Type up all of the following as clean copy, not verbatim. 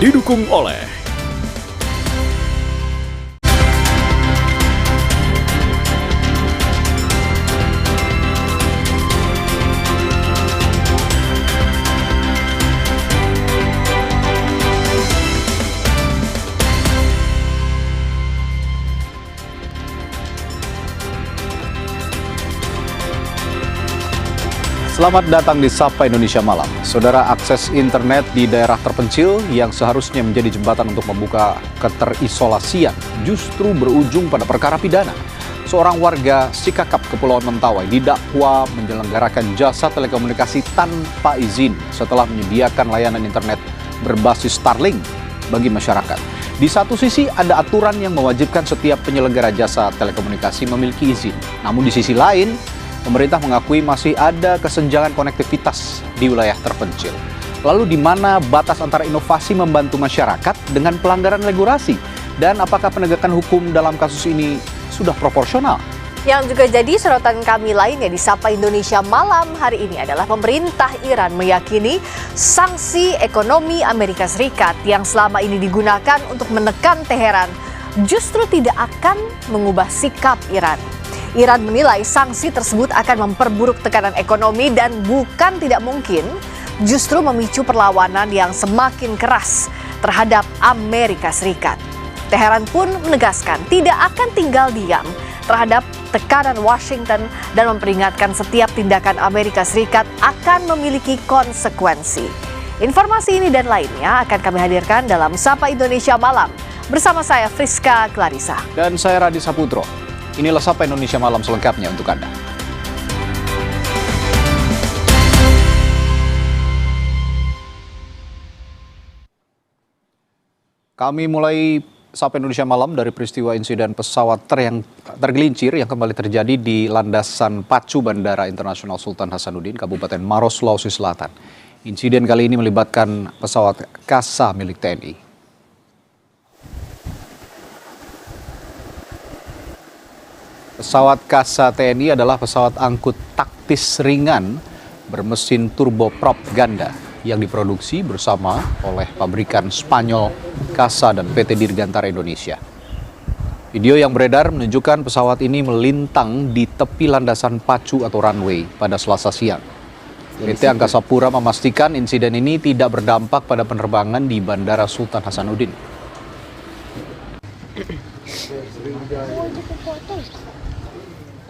didukung oleh Selamat datang di Sapa Indonesia Malam. Saudara, akses internet di daerah terpencil yang seharusnya menjadi jembatan untuk membuka keterisolasian justru berujung pada perkara pidana. Seorang warga Sikakap, Kepulauan Mentawai didakwa menyelenggarakan jasa telekomunikasi tanpa izin setelah menyediakan layanan internet berbasis Starlink bagi masyarakat. Di satu sisi ada aturan yang mewajibkan setiap penyelenggara jasa telekomunikasi memiliki izin. Namun di sisi lain, pemerintah mengakui masih ada kesenjangan konektivitas di wilayah terpencil. Lalu di mana batas antara inovasi membantu masyarakat dengan pelanggaran regulasi? Dan apakah penegakan hukum dalam kasus ini sudah proporsional? Yang juga jadi sorotan kami lainnya di Sapa Indonesia Malam hari ini adalah pemerintah Iran meyakini sanksi ekonomi Amerika Serikat yang selama ini digunakan untuk menekan Teheran justru tidak akan mengubah sikap Iran. Iran menilai sanksi tersebut akan memperburuk tekanan ekonomi dan bukan tidak mungkin justru memicu perlawanan yang semakin keras terhadap Amerika Serikat. Teheran pun menegaskan tidak akan tinggal diam terhadap tekanan Washington dan memperingatkan setiap tindakan Amerika Serikat akan memiliki konsekuensi. Informasi ini dan lainnya akan kami hadirkan dalam Sapa Indonesia Malam bersama saya Friska Clarissa. Dan saya Radhi Saputro. Inilah Sapa Indonesia Malam selengkapnya untuk Anda. Kami mulai Sapa Indonesia Malam dari peristiwa insiden pesawat yang tergelincir yang kembali terjadi di landasan pacu Bandara Internasional Sultan Hasanuddin, Kabupaten Maros, Sulawesi Selatan. Insiden kali ini melibatkan pesawat Kasa milik TNI. Pesawat Kasa TNI adalah pesawat angkut taktis ringan bermesin turboprop ganda yang diproduksi bersama oleh pabrikan Spanyol Kasa dan PT Dirgantara Indonesia. Video yang beredar menunjukkan pesawat ini melintang di tepi landasan pacu atau runway pada Selasa siang. PT Angkasa Pura memastikan insiden ini tidak berdampak pada penerbangan di Bandara Sultan Hasanuddin.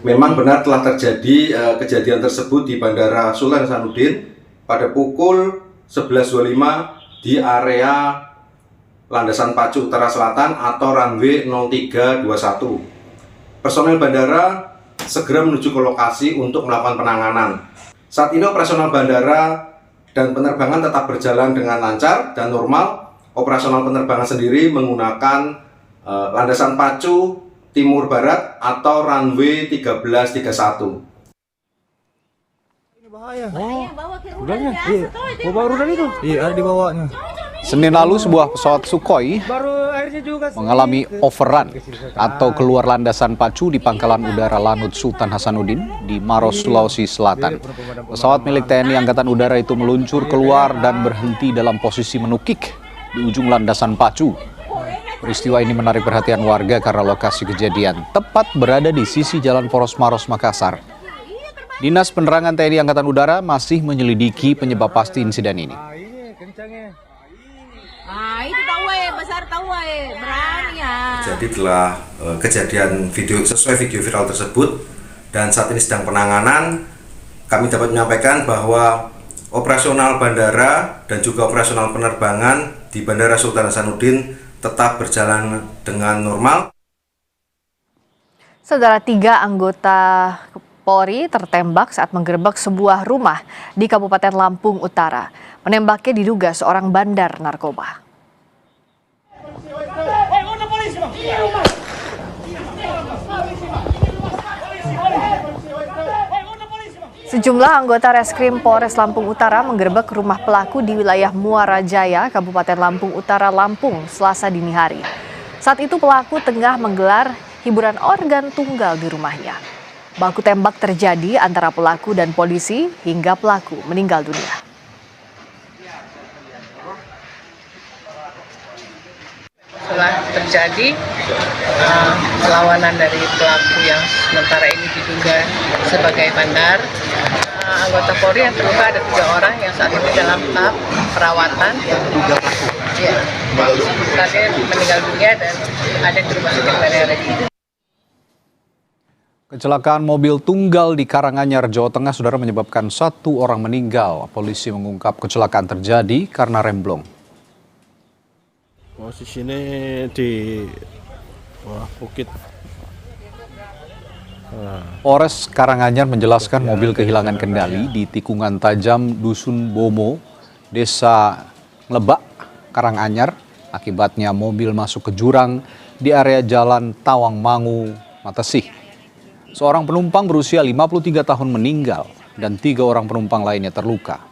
Memang benar telah terjadi kejadian tersebut di Bandara Sultan Hasanuddin pada pukul 11.25 di area landasan pacu utara selatan atau runway 0321. Personel bandara segera menuju ke lokasi untuk melakukan penanganan. Saat ini operasional bandara dan penerbangan tetap berjalan dengan lancar dan normal. Operasional penerbangan sendiri menggunakan landasan pacu Timur Barat atau runway 1331. Ini bahaya. Rudalnya. Iya. Bawa rudal itu. Iya, ada di bawahnya. Senin lalu sebuah pesawat Sukhoi mengalami overrun atau keluar landasan pacu di pangkalan udara Lanut Sultan Hasanuddin di Maros, Sulawesi Selatan. Pesawat milik TNI Angkatan Udara itu meluncur keluar dan berhenti dalam posisi menukik di ujung landasan pacu. Peristiwa ini menarik perhatian warga karena lokasi kejadian tepat berada di sisi Jalan Poros Maros, Makassar. Dinas Penerangan TNI Angkatan Udara masih menyelidiki penyebab pasti insiden ini. Itu besar berani ya. Jadi telah kejadian sesuai video viral tersebut dan saat ini sedang penanganan. Kami dapat menyampaikan bahwa operasional bandara dan juga operasional penerbangan di Bandara Sultan Hasanuddin tetap berjalan dengan normal. Saudara, 3 anggota Polri tertembak saat menggerebek sebuah rumah di Kabupaten Lampung Utara. Menembaknya diduga seorang bandar narkoba. Sejumlah anggota Reskrim Polres Lampung Utara menggerebek rumah pelaku di wilayah Muara Jaya, Kabupaten Lampung Utara, Lampung, Selasa dini hari. Saat itu pelaku tengah menggelar hiburan organ tunggal di rumahnya. Baku tembak terjadi antara pelaku dan polisi hingga pelaku meninggal dunia. Setelah terjadi perlawanan dari pelaku yang sementara ini diduga sebagai bandar, anggota Polri yang terluka ada 3 orang yang saat ini dalam tahap perawatan. Ya, tadi meninggal dunia dan ada di rumah sakit Bayangkara. Kecelakaan mobil tunggal di Karanganyar, Jawa Tengah, saudara, menyebabkan 1 orang meninggal. Polisi mengungkap kecelakaan terjadi karena remblong. Posisinya di bukit. Polres Karanganyar menjelaskan mobil kehilangan kendali di tikungan tajam Dusun Bomo, Desa Nglebak, Karanganyar. Akibatnya mobil masuk ke jurang di area Jalan Tawangmangu, Matesih. Seorang penumpang berusia 53 tahun meninggal dan 3 orang penumpang lainnya terluka.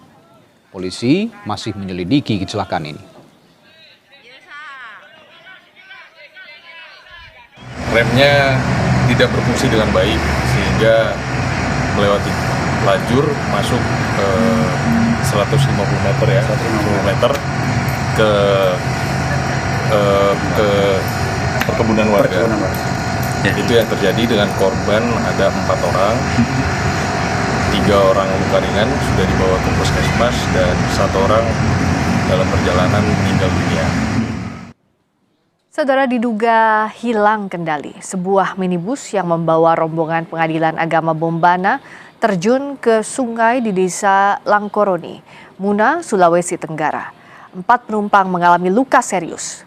Polisi masih menyelidiki kecelakaan ini. Remnya tidak berfungsi dengan baik sehingga melewati lajur masuk ke 150 meter ya, 150 meter ke perkebunan warga. Itu yang terjadi dengan korban ada 4 orang, 3 orang luka ringan sudah dibawa ke puskesmas dan 1 orang dalam perjalanan meninggal dunia. Saudara, diduga hilang kendali, sebuah minibus yang membawa rombongan Pengadilan Agama Bombana terjun ke sungai di Desa Langkoroni, Muna, Sulawesi Tenggara. 4 penumpang mengalami luka serius.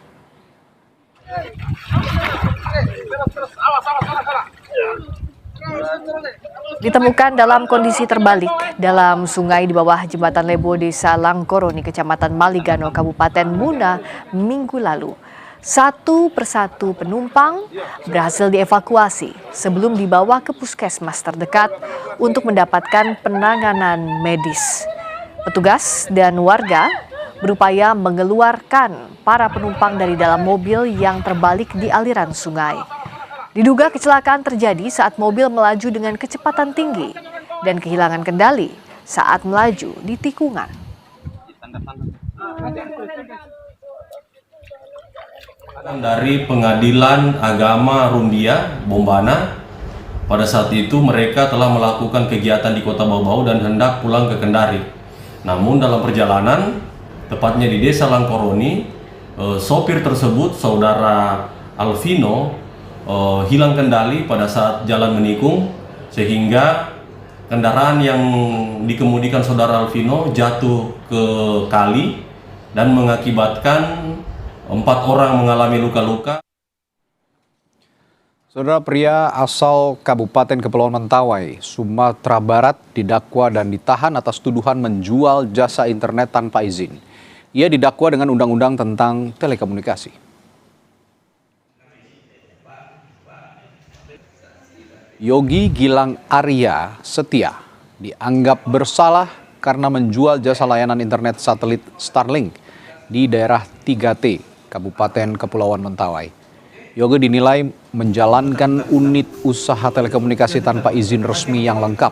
Ditemukan dalam kondisi terbalik dalam sungai di bawah jembatan Lebo Desa Langkoroni, Kecamatan Maligano, Kabupaten Muna, Minggu lalu. 1 persatu penumpang berhasil dievakuasi sebelum dibawa ke puskesmas terdekat untuk mendapatkan penanganan medis. Petugas dan warga berupaya mengeluarkan para penumpang dari dalam mobil yang terbalik di aliran sungai. Diduga kecelakaan terjadi saat mobil melaju dengan kecepatan tinggi dan kehilangan kendali saat melaju di tikungan. Dari Pengadilan Agama Rumbia, Bombana, pada saat itu mereka telah melakukan kegiatan di Kota Bau-Bau dan hendak pulang ke Kendari. Namun dalam perjalanan, tepatnya di Desa Langkoroni, sopir tersebut, saudara Alvino, hilang kendali pada saat jalan menikung, sehingga kendaraan yang dikemudikan saudara Alvino jatuh ke kali dan mengakibatkan 4 orang mengalami luka-luka. Saudara, pria asal Kabupaten Kepulauan Mentawai, Sumatera Barat didakwa dan ditahan atas tuduhan menjual jasa internet tanpa izin. Ia didakwa dengan undang-undang tentang telekomunikasi. Yogi Gilang Arya Setia dianggap bersalah karena menjual jasa layanan internet satelit Starlink di daerah 3T, Kabupaten Kepulauan Mentawai. Yogi dinilai menjalankan unit usaha telekomunikasi tanpa izin resmi yang lengkap.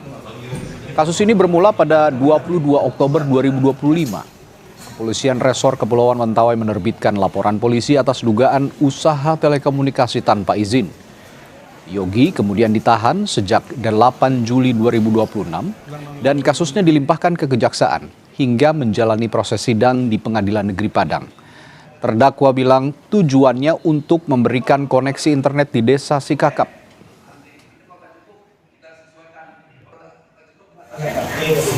Kasus ini bermula pada 22 Oktober 2025. Kepolisian Resor Kepulauan Mentawai menerbitkan laporan polisi atas dugaan usaha telekomunikasi tanpa izin. Yogi kemudian ditahan sejak 8 Juli 2026 dan kasusnya dilimpahkan ke Kejaksaan hingga menjalani proses sidang di Pengadilan Negeri Padang. Terdakwa bilang tujuannya untuk memberikan koneksi internet di Desa Sikakap.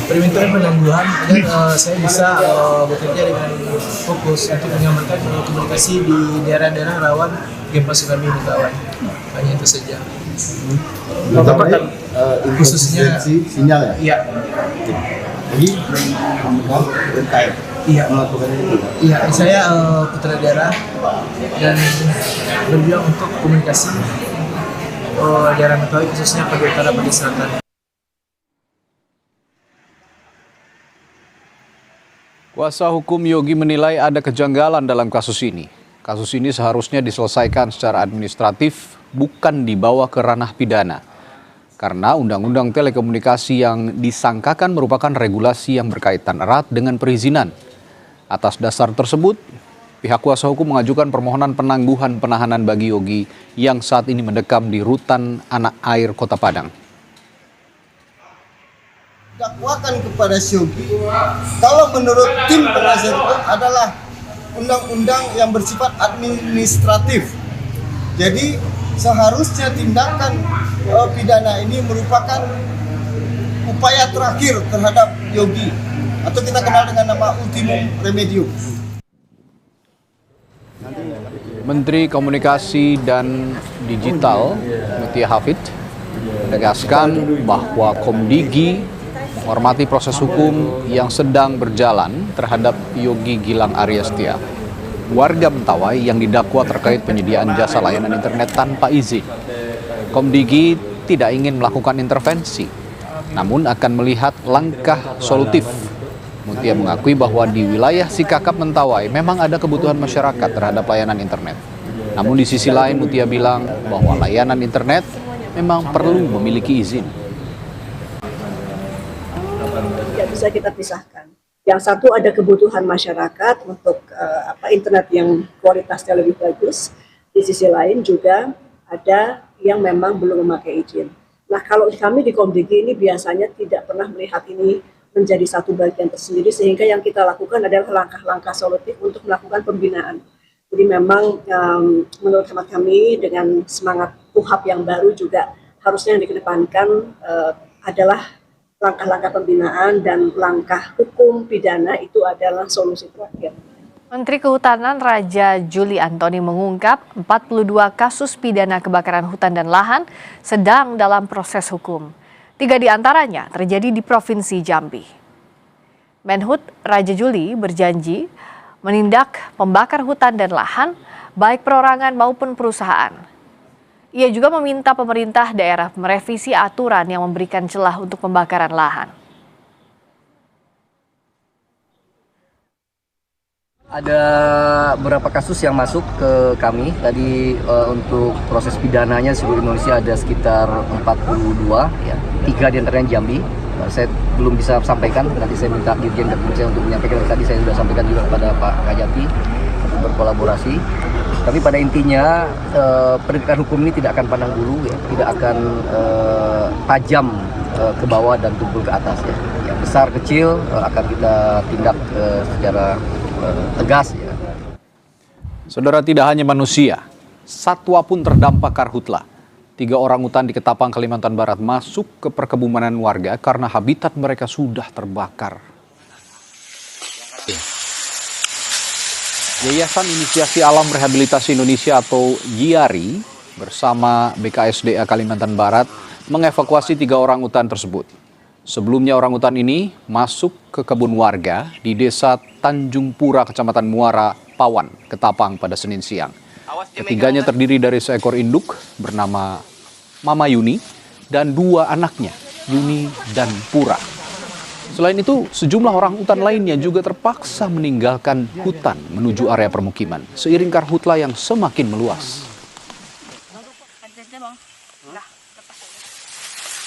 Permintaan penangguhan agar saya bisa bekerja dengan fokus untuk mengamankan komunikasi di daerah-daerah rawan gempa tsunami di kawan. Hanya itu saja. Khususnya sinyal ya? Iya. Jadi berkait. Iya. Iya, saya putra daerah dan berjuang untuk komunikasi daerah Mentawai, khususnya pada utara pada selatan. Kuasa hukum Yogi menilai ada kejanggalan dalam kasus ini. Kasus ini seharusnya diselesaikan secara administratif, bukan dibawa ke ranah pidana. Karena Undang-Undang Telekomunikasi yang disangkakan merupakan regulasi yang berkaitan erat dengan perizinan. Atas dasar tersebut, Pihak kuasa hukum mengajukan permohonan penangguhan penahanan bagi Yogi yang saat ini mendekam di rutan Anak Air Kota Padang. Dakwakan kepada Yogi, kalau menurut tim penasihat hukum adalah undang-undang yang bersifat administratif. Jadi seharusnya tindakan pidana ini merupakan upaya terakhir terhadap Yogi, atau kita kenal dengan nama ultimum remedium. Menteri Komunikasi dan Digital Mutia Hafid menegaskan bahwa Komdigi menghormati proses hukum yang sedang berjalan terhadap Yogi Gilang Aryastia, warga Mentawai yang didakwa terkait penyediaan jasa layanan internet tanpa izin. Komdigi tidak ingin melakukan intervensi, namun akan melihat langkah solutif. Mutia mengakui bahwa di wilayah Sikakap Mentawai memang ada kebutuhan masyarakat terhadap layanan internet. Namun di sisi lain Mutia bilang bahwa layanan internet memang perlu memiliki izin. Tidak bisa kita pisahkan. Yang satu ada kebutuhan masyarakat untuk internet yang kualitasnya lebih bagus. Di sisi lain juga ada yang memang belum memakai izin. Nah, kalau kami di Komdigi ini biasanya tidak pernah melihat ini menjadi satu bagian tersendiri, sehingga yang kita lakukan adalah langkah-langkah solutif untuk melakukan pembinaan. Jadi memang menurut hemat kami dengan semangat UHAP yang baru juga harusnya yang dikedepankan adalah langkah-langkah pembinaan dan langkah hukum pidana itu adalah solusi terakhir. Menteri Kehutanan Raja Juli Antoni mengungkap 42 kasus pidana kebakaran hutan dan lahan sedang dalam proses hukum. 3 diantaranya terjadi di Provinsi Jambi. Menhut Raja Juli berjanji menindak pembakar hutan dan lahan baik perorangan maupun perusahaan. Ia juga meminta pemerintah daerah merevisi aturan yang memberikan celah untuk pembakaran lahan. Ada beberapa kasus yang masuk ke kami. Tadi untuk proses pidananya seluruh Indonesia ada sekitar 42, ya. 3 diantaranya Jambi. Saya belum bisa sampaikan, nanti saya minta Dirjen Kepolisian untuk menyampaikan. Tadi saya sudah sampaikan juga kepada Pak Kajati untuk berkolaborasi. Tapi pada intinya penegakan hukum ini tidak akan pandang bulu, ya, tidak akan tajam ke bawah dan tumpul ke atas, ya. Yang besar kecil akan kita tindak secara tegas, ya. Saudara, tidak hanya manusia, satwa pun terdampak karhutla. 3 orangutan di Ketapang, Kalimantan Barat masuk ke perkebunan warga karena habitat mereka sudah terbakar. Yayasan Inisiasi Alam Rehabilitasi Indonesia atau YIARI bersama BKSDA Kalimantan Barat mengevakuasi 3 orangutan tersebut. Sebelumnya orangutan ini masuk ke kebun warga di Desa Tanjung Pura, Kecamatan Muara, Pawan, Ketapang pada Senin siang. Ketiganya terdiri dari seekor induk bernama Mama Yuni dan 2 anaknya, Yuni dan Pura. Selain itu, sejumlah orangutan lainnya juga terpaksa meninggalkan hutan menuju area permukiman seiring karhutla yang semakin meluas.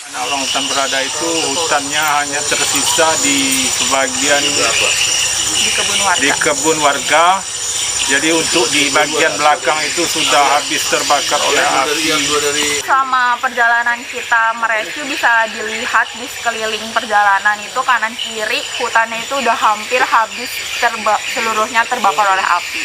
Karena orangutan berada itu hutannya hanya tersisa di sebagian di kebun warga. Jadi untuk di bagian belakang itu sudah habis terbakar oleh api. Selama perjalanan kita merescue bisa dilihat di sekeliling perjalanan itu kanan kiri hutannya itu udah hampir habis seluruhnya terbakar oleh api.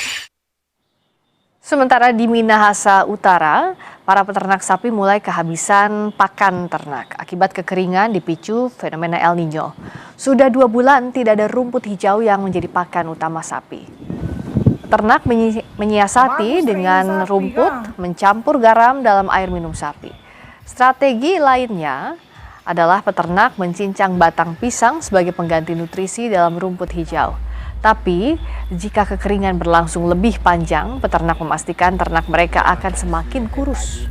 Sementara di Minahasa Utara, para peternak sapi mulai kehabisan pakan ternak akibat kekeringan dipicu fenomena El Nino. Sudah 2 bulan tidak ada rumput hijau yang menjadi pakan utama sapi. Peternak menyiasati dengan rumput mencampur garam dalam air minum sapi. Strategi lainnya adalah peternak mencincang batang pisang sebagai pengganti nutrisi dalam rumput hijau. Tapi jika kekeringan berlangsung lebih panjang, peternak memastikan ternak mereka akan semakin kurus.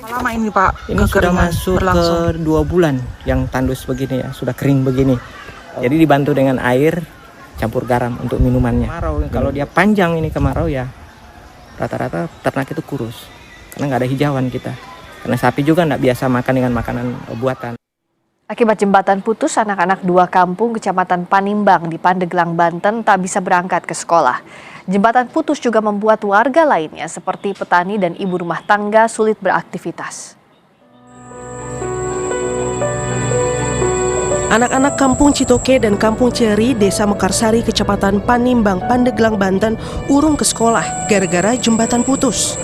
Lama ini Pak? Ini sudah masuk ke 2 bulan yang tandus begini, ya, sudah kering begini. Jadi dibantu dengan air campur garam untuk minumannya. Kemarau, kalau dia panjang ini kemarau, ya rata-rata ternak itu kurus karena nggak ada hijauan kita. Karena sapi juga nggak biasa makan dengan makanan buatan. Akibat jembatan putus, anak-anak dua kampung Kecamatan Panimbang di Pandeglang, Banten tak bisa berangkat ke sekolah. Jembatan putus juga membuat warga lainnya seperti petani dan ibu rumah tangga sulit beraktivitas. Anak-anak Kampung Citoke dan Kampung Ceri, Desa Mekarsari, Kecamatan Panimbang, Pandeglang, Banten urung ke sekolah gara-gara jembatan putus.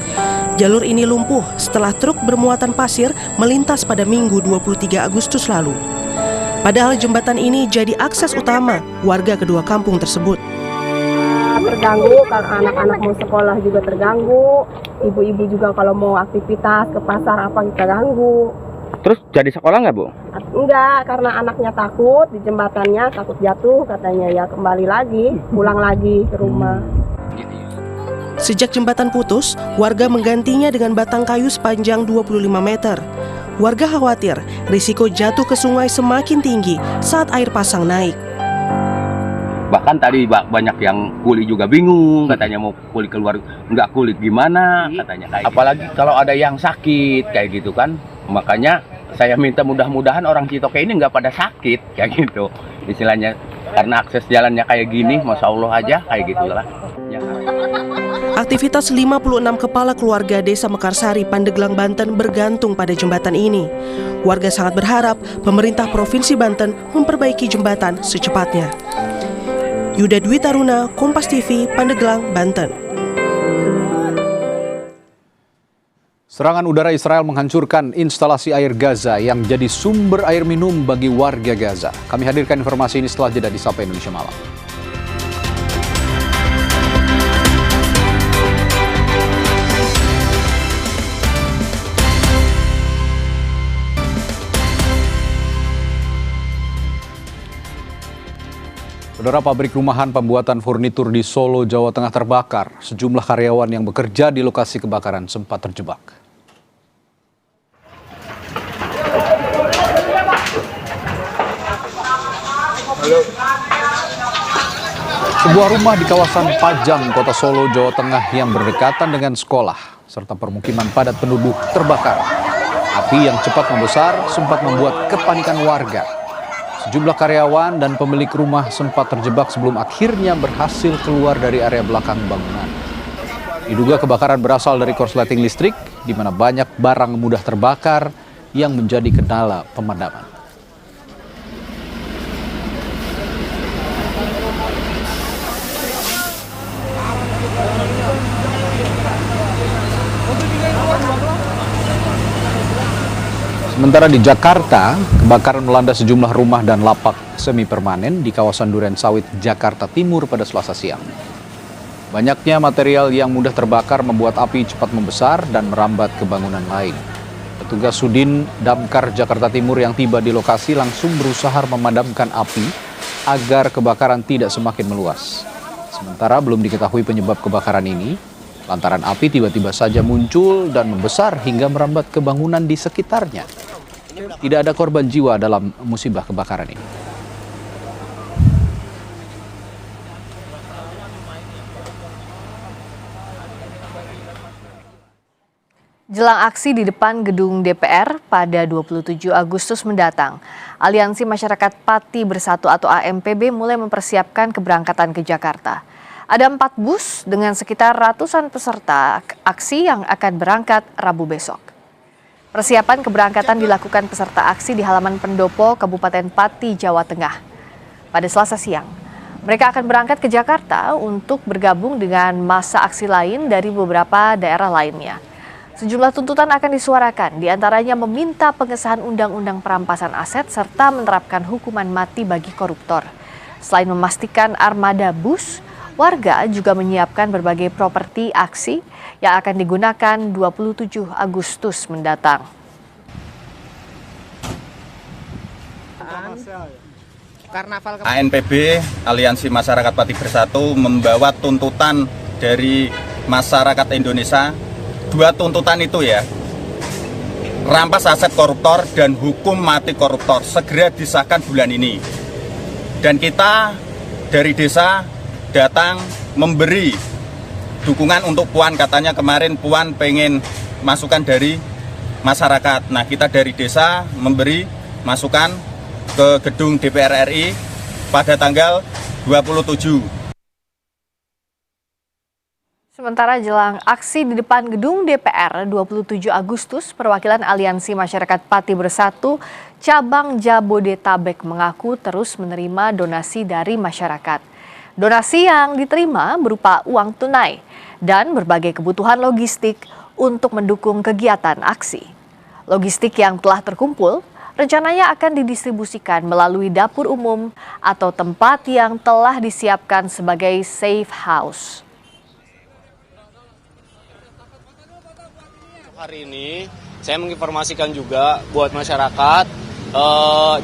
Jalur ini lumpuh setelah truk bermuatan pasir melintas pada Minggu 23 Agustus lalu. Padahal jembatan ini jadi akses utama warga kedua kampung tersebut. Terganggu karena anak-anak mau sekolah juga terganggu, ibu-ibu juga kalau mau aktivitas ke pasar apa kita ganggu. Terus jadi sekolah nggak, Bu? Enggak, karena anaknya takut di jembatannya, takut jatuh katanya, ya kembali lagi, pulang lagi ke rumah. Sejak jembatan putus, warga menggantinya dengan batang kayu sepanjang 25 meter. Warga khawatir risiko jatuh ke sungai semakin tinggi saat air pasang naik. Bahkan tadi banyak yang kuli juga bingung, katanya mau kuli keluar, nggak kulit gimana, katanya kayak apalagi gitu. Kalau ada yang sakit kayak gitu kan, makanya saya minta mudah-mudahan orang Citoke ini nggak pada sakit kayak gitu istilahnya, karena akses jalannya kayak gini, masya Allah aja kayak gitulah. Aktivitas 56 kepala keluarga Desa Mekarsari, Pandeglang, Banten bergantung pada jembatan ini. Warga sangat berharap pemerintah Provinsi Banten memperbaiki jembatan secepatnya. Yuda Dwi Taruna, Kompas TV, Pandeglang, Banten. Serangan udara Israel menghancurkan instalasi air Gaza yang jadi sumber air minum bagi warga Gaza. Kami hadirkan informasi ini setelah jeda di Sapa Indonesia Malam. Saudara, pabrik rumahan pembuatan furnitur di Solo, Jawa Tengah terbakar. Sejumlah karyawan yang bekerja di lokasi kebakaran sempat terjebak. Sebuah rumah di kawasan Pajang, Kota Solo, Jawa Tengah yang berdekatan dengan sekolah serta permukiman padat penduduk terbakar. Api yang cepat membesar sempat membuat kepanikan warga. Sejumlah karyawan dan pemilik rumah sempat terjebak sebelum akhirnya berhasil keluar dari area belakang bangunan. Diduga kebakaran berasal dari korsleting listrik, di mana banyak barang mudah terbakar yang menjadi kendala pemadaman. Sementara di Jakarta, kebakaran melanda sejumlah rumah dan lapak semi permanen di kawasan Duren Sawit, Jakarta Timur pada Selasa siang. Banyaknya material yang mudah terbakar membuat api cepat membesar dan merambat ke bangunan lain. Petugas Sudin Damkar Jakarta Timur yang tiba di lokasi langsung berusaha memadamkan api agar kebakaran tidak semakin meluas. Sementara belum diketahui penyebab kebakaran ini, lantaran api tiba-tiba saja muncul dan membesar hingga merambat ke bangunan di sekitarnya. Tidak ada korban jiwa dalam musibah kebakaran ini. Jelang aksi di depan gedung DPR pada 27 Agustus mendatang, Aliansi Masyarakat Pati Bersatu atau AMPB mulai mempersiapkan keberangkatan ke Jakarta. Ada 4 bus dengan sekitar ratusan peserta aksi yang akan berangkat Rabu besok. Persiapan keberangkatan dilakukan peserta aksi di halaman Pendopo, Kabupaten Pati, Jawa Tengah. Pada Selasa siang, mereka akan berangkat ke Jakarta untuk bergabung dengan massa aksi lain dari beberapa daerah lainnya. Sejumlah tuntutan akan disuarakan, diantaranya meminta pengesahan undang-undang perampasan aset serta menerapkan hukuman mati bagi koruptor. Selain memastikan armada bus, warga juga menyiapkan berbagai properti aksi yang akan digunakan 27 Agustus mendatang. ANPB, Aliansi Masyarakat Pati Bersatu, membawa tuntutan dari masyarakat Indonesia. 2 tuntutan itu ya, rampas aset koruptor dan hukum mati koruptor segera disahkan bulan ini. Dan kita dari desa datang memberi dukungan untuk Puan, katanya kemarin Puan pengen masukan dari masyarakat. Nah, kita dari desa memberi masukan ke gedung DPR RI pada tanggal 27. Sementara jelang aksi di depan gedung DPR 27 Agustus, perwakilan Aliansi Masyarakat Pati Bersatu Cabang Jabodetabek mengaku terus menerima donasi dari masyarakat. Donasi yang diterima berupa uang tunai dan berbagai kebutuhan logistik untuk mendukung kegiatan aksi. Logistik yang telah terkumpul rencananya akan didistribusikan melalui dapur umum atau tempat yang telah disiapkan sebagai safe house. Hari ini saya menginformasikan juga buat masyarakat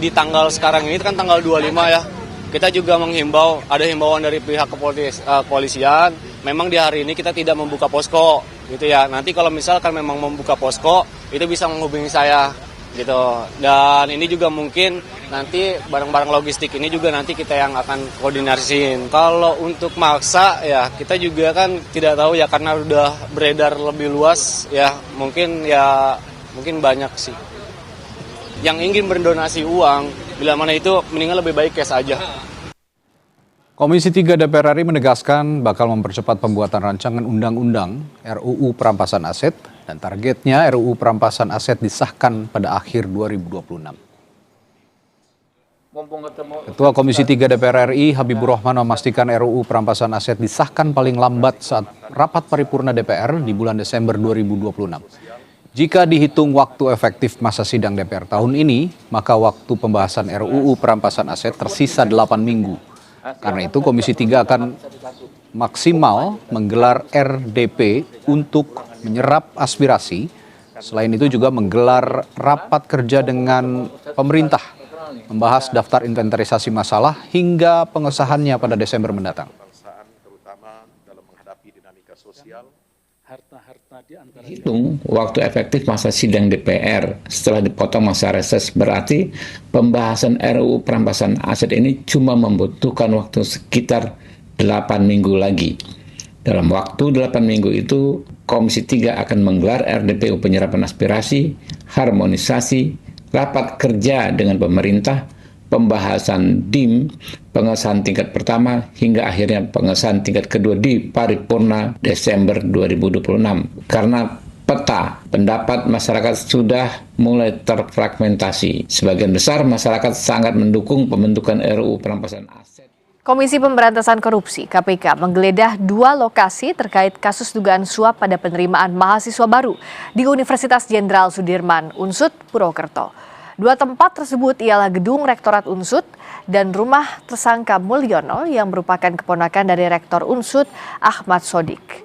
di tanggal sekarang ini kan tanggal 25 ya. Kita juga menghimbau, ada himbauan dari pihak kepolisian, memang di hari ini kita tidak membuka posko gitu ya. Nanti kalau misalkan memang membuka posko, itu bisa menghubungi saya gitu. Dan ini juga mungkin nanti barang-barang logistik ini juga nanti kita yang akan koordinasiin. Kalau untuk maksa ya kita juga kan tidak tahu ya, karena udah beredar lebih luas ya, mungkin banyak sih yang ingin berdonasi uang, bila mana itu mendingan lebih baik cash aja. Komisi 3 DPR RI menegaskan bakal mempercepat pembuatan rancangan undang-undang RUU Perampasan Aset dan targetnya RUU Perampasan Aset disahkan pada akhir 2026. Ketua Komisi 3 DPR RI Habibur Rahman memastikan RUU Perampasan Aset disahkan paling lambat saat rapat paripurna DPR di bulan Desember 2026. Jika dihitung waktu efektif masa sidang DPR tahun ini, maka waktu pembahasan RUU Perampasan Aset tersisa 8 minggu. Karena itu Komisi 3 akan maksimal menggelar RDP untuk menyerap aspirasi. Selain itu juga menggelar rapat kerja dengan pemerintah, membahas daftar inventarisasi masalah hingga pengesahannya pada Desember mendatang. Hitung waktu efektif masa sidang DPR setelah dipotong masa reses, berarti pembahasan RUU Perampasan Aset ini cuma membutuhkan waktu sekitar 8 minggu lagi. Dalam waktu 8 minggu itu, Komisi 3 akan menggelar RDPU penyerapan aspirasi, harmonisasi, rapat kerja dengan pemerintah, pembahasan DIM, pengesahan tingkat pertama, hingga akhirnya pengesahan tingkat kedua di paripurna Desember 2026. Karena peta pendapat masyarakat sudah mulai terfragmentasi. Sebagian besar masyarakat sangat mendukung pembentukan RUU Perampasan Aset. Komisi Pemberantasan Korupsi (KPK) menggeledah 2 lokasi terkait kasus dugaan suap pada penerimaan mahasiswa baru di Universitas Jenderal Sudirman, Unsud, Purwokerto. 2 tempat tersebut ialah gedung Rektorat Unsud dan rumah tersangka Mulyono yang merupakan keponakan dari Rektor Unsud Ahmad Sodik.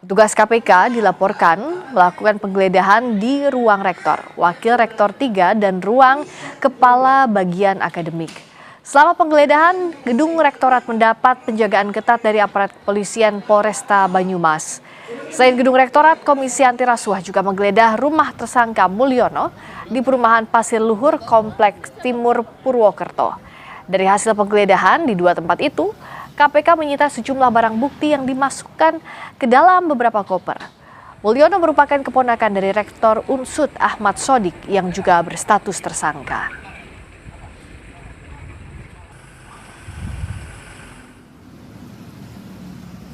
Petugas KPK dilaporkan melakukan penggeledahan di ruang Rektor, Wakil Rektor 3 dan ruang Kepala Bagian Akademik. Selama penggeledahan, gedung Rektorat mendapat penjagaan ketat dari aparat kepolisian Polresta Banyumas. Selain gedung Rektorat, Komisi Anti Rasuah juga menggeledah rumah tersangka Mulyono di perumahan Pasir Luhur, Kompleks Timur, Purwokerto. Dari hasil penggeledahan di 2 tempat itu, KPK menyita sejumlah barang bukti yang dimasukkan ke dalam beberapa koper. Mulyono merupakan keponakan dari Rektor Unsud Ahmad Sodik yang juga berstatus tersangka.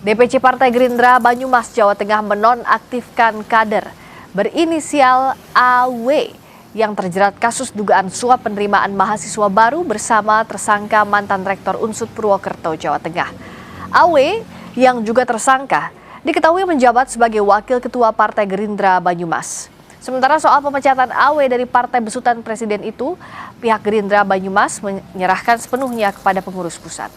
DPC Partai Gerindra Banyumas, Jawa Tengah menonaktifkan kader berinisial AW yang terjerat kasus dugaan suap penerimaan mahasiswa baru bersama tersangka mantan Rektor Unsud Purwokerto, Jawa Tengah. AW yang juga tersangka diketahui menjabat sebagai Wakil Ketua Partai Gerindra Banyumas. Sementara soal pemecatan AW dari Partai Besutan Presiden itu, pihak Gerindra Banyumas menyerahkan sepenuhnya kepada pengurus pusat.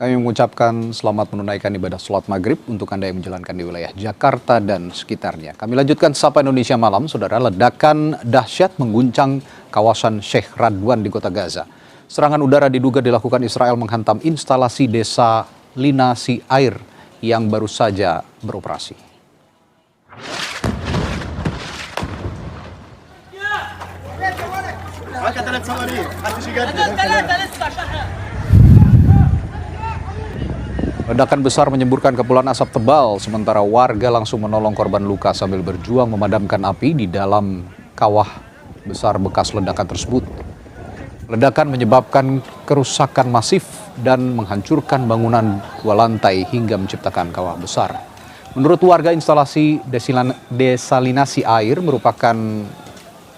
Kami mengucapkan selamat menunaikan ibadah sholat maghrib untuk Anda yang menjalankan di wilayah Jakarta dan sekitarnya. Kami lanjutkan Sapa Indonesia Malam, Saudara. Ledakan dahsyat mengguncang kawasan Sheikh Radwan di kota Gaza. Serangan udara diduga dilakukan Israel menghantam instalasi desa linasi air yang baru saja beroperasi. Ledakan besar menyemburkan kepulan asap tebal, sementara warga langsung menolong korban luka sambil berjuang memadamkan api di dalam kawah besar bekas ledakan tersebut. Ledakan menyebabkan kerusakan masif dan menghancurkan bangunan 2 lantai hingga menciptakan kawah besar. Menurut warga, instalasi desalinasi air merupakan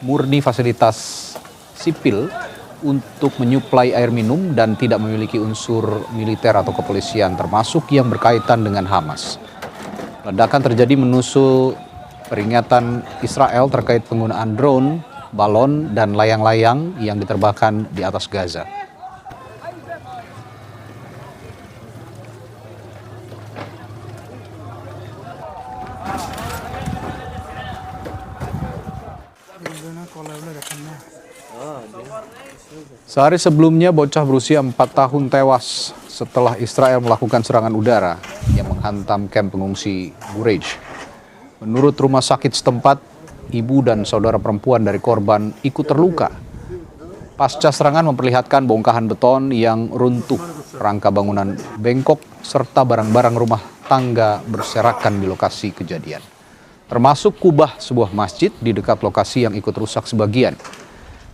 murni fasilitas sipil untuk menyuplai air minum dan tidak memiliki unsur militer atau kepolisian, termasuk yang berkaitan dengan Hamas. Ledakan terjadi menyusul peringatan Israel terkait penggunaan drone, balon, dan layang-layang yang diterbangkan di atas Gaza. Sehari sebelumnya, bocah berusia 4 tahun tewas setelah Israel melakukan serangan udara yang menghantam kamp pengungsi Burej. Menurut rumah sakit setempat, ibu dan saudara perempuan dari korban ikut terluka. Pasca serangan memperlihatkan bongkahan beton yang runtuh, rangka bangunan bengkok, serta barang-barang rumah tangga berserakan di lokasi kejadian. Termasuk kubah sebuah masjid di dekat lokasi yang ikut rusak sebagian.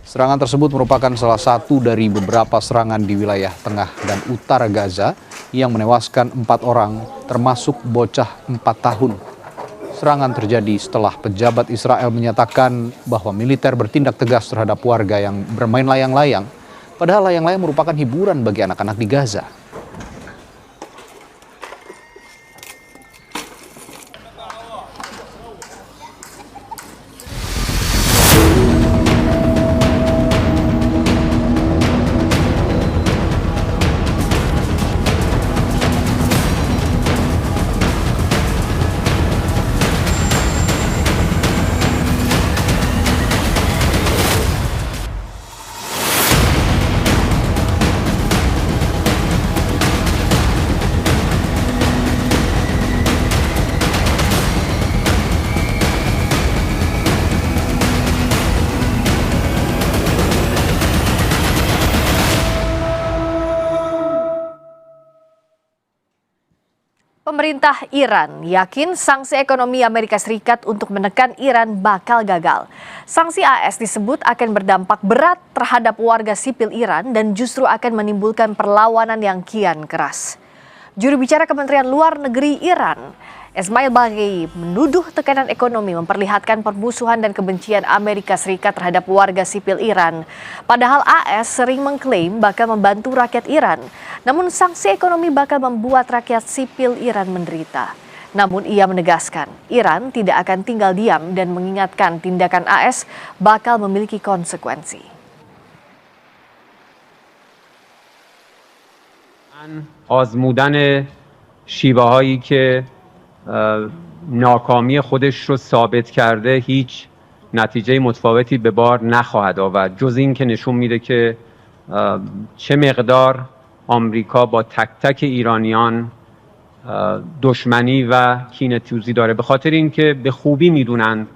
Serangan tersebut merupakan salah satu dari beberapa serangan di wilayah tengah dan utara Gaza yang menewaskan 4 orang, termasuk bocah 4 tahun. Serangan terjadi setelah pejabat Israel menyatakan bahwa militer bertindak tegas terhadap warga yang bermain layang-layang, padahal layang-layang merupakan hiburan bagi anak-anak di Gaza. Pemerintah Iran yakin sanksi ekonomi Amerika Serikat untuk menekan Iran bakal gagal. Sanksi AS disebut akan berdampak berat terhadap warga sipil Iran dan justru akan menimbulkan perlawanan yang kian keras. Juru bicara Kementerian Luar Negeri Iran, Esmail Baghei, menuduh tekanan ekonomi memperlihatkan permusuhan dan kebencian Amerika Serikat terhadap warga sipil Iran. Padahal AS sering mengklaim bakal membantu rakyat Iran. Namun sanksi ekonomi bakal membuat rakyat sipil Iran menderita. Namun ia menegaskan, Iran tidak akan tinggal diam dan mengingatkan tindakan AS bakal memiliki konsekuensi. آزمودن شیوه هایی که ناکامی خودش رو ثابت کرده هیچ نتیجه متفاوتی به بار نخواهد آورد جز این که نشون میده که چه مقدار آمریکا با تک تک ایرانیان دشمنی و کینه‌توزی داره به خاطر اینکه به خوبی میدونن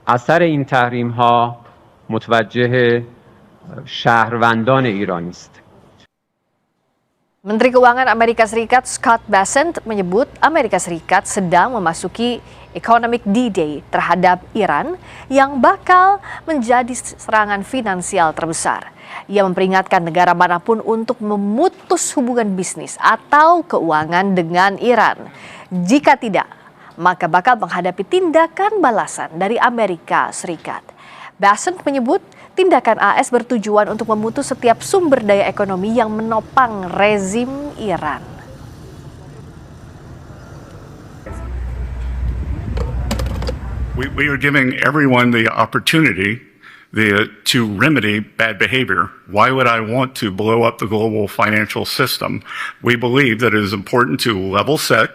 اثر این تحریم ها متوجه شهروندان ایرانی است. Menteri Keuangan Amerika Serikat Scott Bessent menyebut Amerika Serikat sedang memasuki economic D-Day terhadap Iran yang bakal menjadi serangan finansial terbesar. Ia memperingatkan negara manapun untuk memutus hubungan bisnis atau keuangan dengan Iran. Jika tidak, maka bakal menghadapi tindakan balasan dari Amerika Serikat. Bessent menyebut tindakan AS bertujuan untuk memutus setiap sumber daya ekonomi yang menopang rezim Iran. We are giving everyone the opportunity to remedy bad behavior. Why would I want to blow up the global financial system? We believe that it is important to level set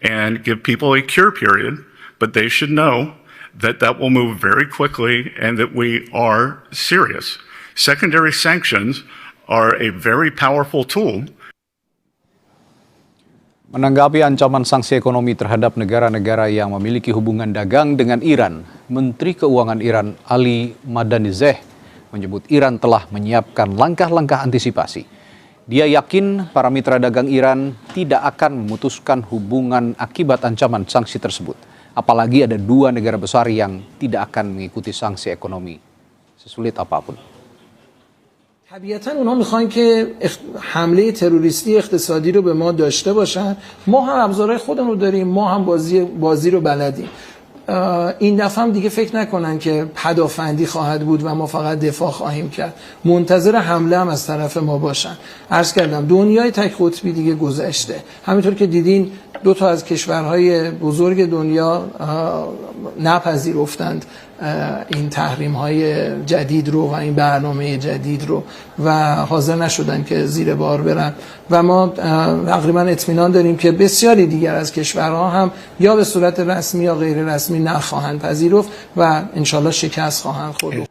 and give people a cure period, but they should know that will move very quickly and that we are serious. Secondary sanctions are a very powerful tool. Menanggapi ancaman sanksi ekonomi terhadap negara-negara yang memiliki hubungan dagang dengan Iran, Menteri Keuangan Iran Ali Madanizeh menyebut Iran telah menyiapkan langkah-langkah antisipasi. Dia yakin para mitra dagang Iran tidak akan memutuskan hubungan akibat ancaman sanksi tersebut. Apalagi ada 2 negara besar yang tidak akan mengikuti sanksi ekonomi sesulit apapun. طبیعتا اونا میخوان که حمله تروریستی اقتصادی رو به ما داشته باشن. ما هم ابزارهای خودمون رو داریم، ما هم بازی رو بلدیم. این دفعه هم دیگه فکر نکنن که پدافندی خواهد بود و ما فقط دفاع خواهیم کرد. منتظر حمله هم از طرف ما باشن. عرض کردم دنیای تک قطبی دیگه گذشته. همینطور که دیدین 2 تا از کشورهای بزرگ دنیا نپذیرفتند این تحریم های جدید رو و این برنامه جدید رو و حاضر نشدن که زیر بار برن و ما تقریبا اطمینان داریم که بسیاری دیگر از کشورها هم یا به صورت رسمی یا غیر رسمی نخواهند پذیرفت و انشالله شکست خواهند خورد.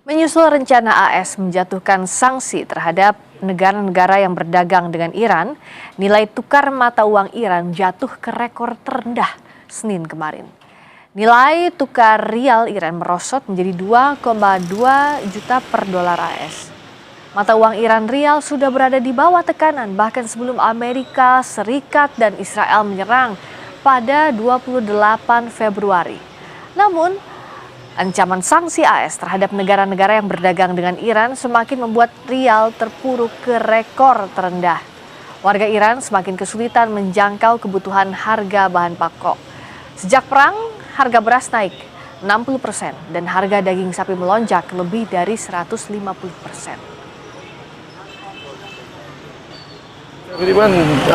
Menyusul rencana AS menjatuhkan sanksi terhadap negara-negara yang berdagang dengan Iran, nilai tukar mata uang Iran jatuh ke rekor terendah Senin kemarin. Nilai tukar rial Iran merosot menjadi 2,2 juta per dolar AS. Mata uang Iran rial sudah berada di bawah tekanan bahkan sebelum Amerika Serikat dan Israel menyerang pada 28 Februari. Namun, ancaman sanksi AS terhadap negara-negara yang berdagang dengan Iran semakin membuat rial terpuruk ke rekor terendah. Warga Iran semakin kesulitan menjangkau kebutuhan harga bahan pokok. Sejak perang, harga beras naik 60% dan harga daging sapi melonjak lebih dari 150%. تقریبا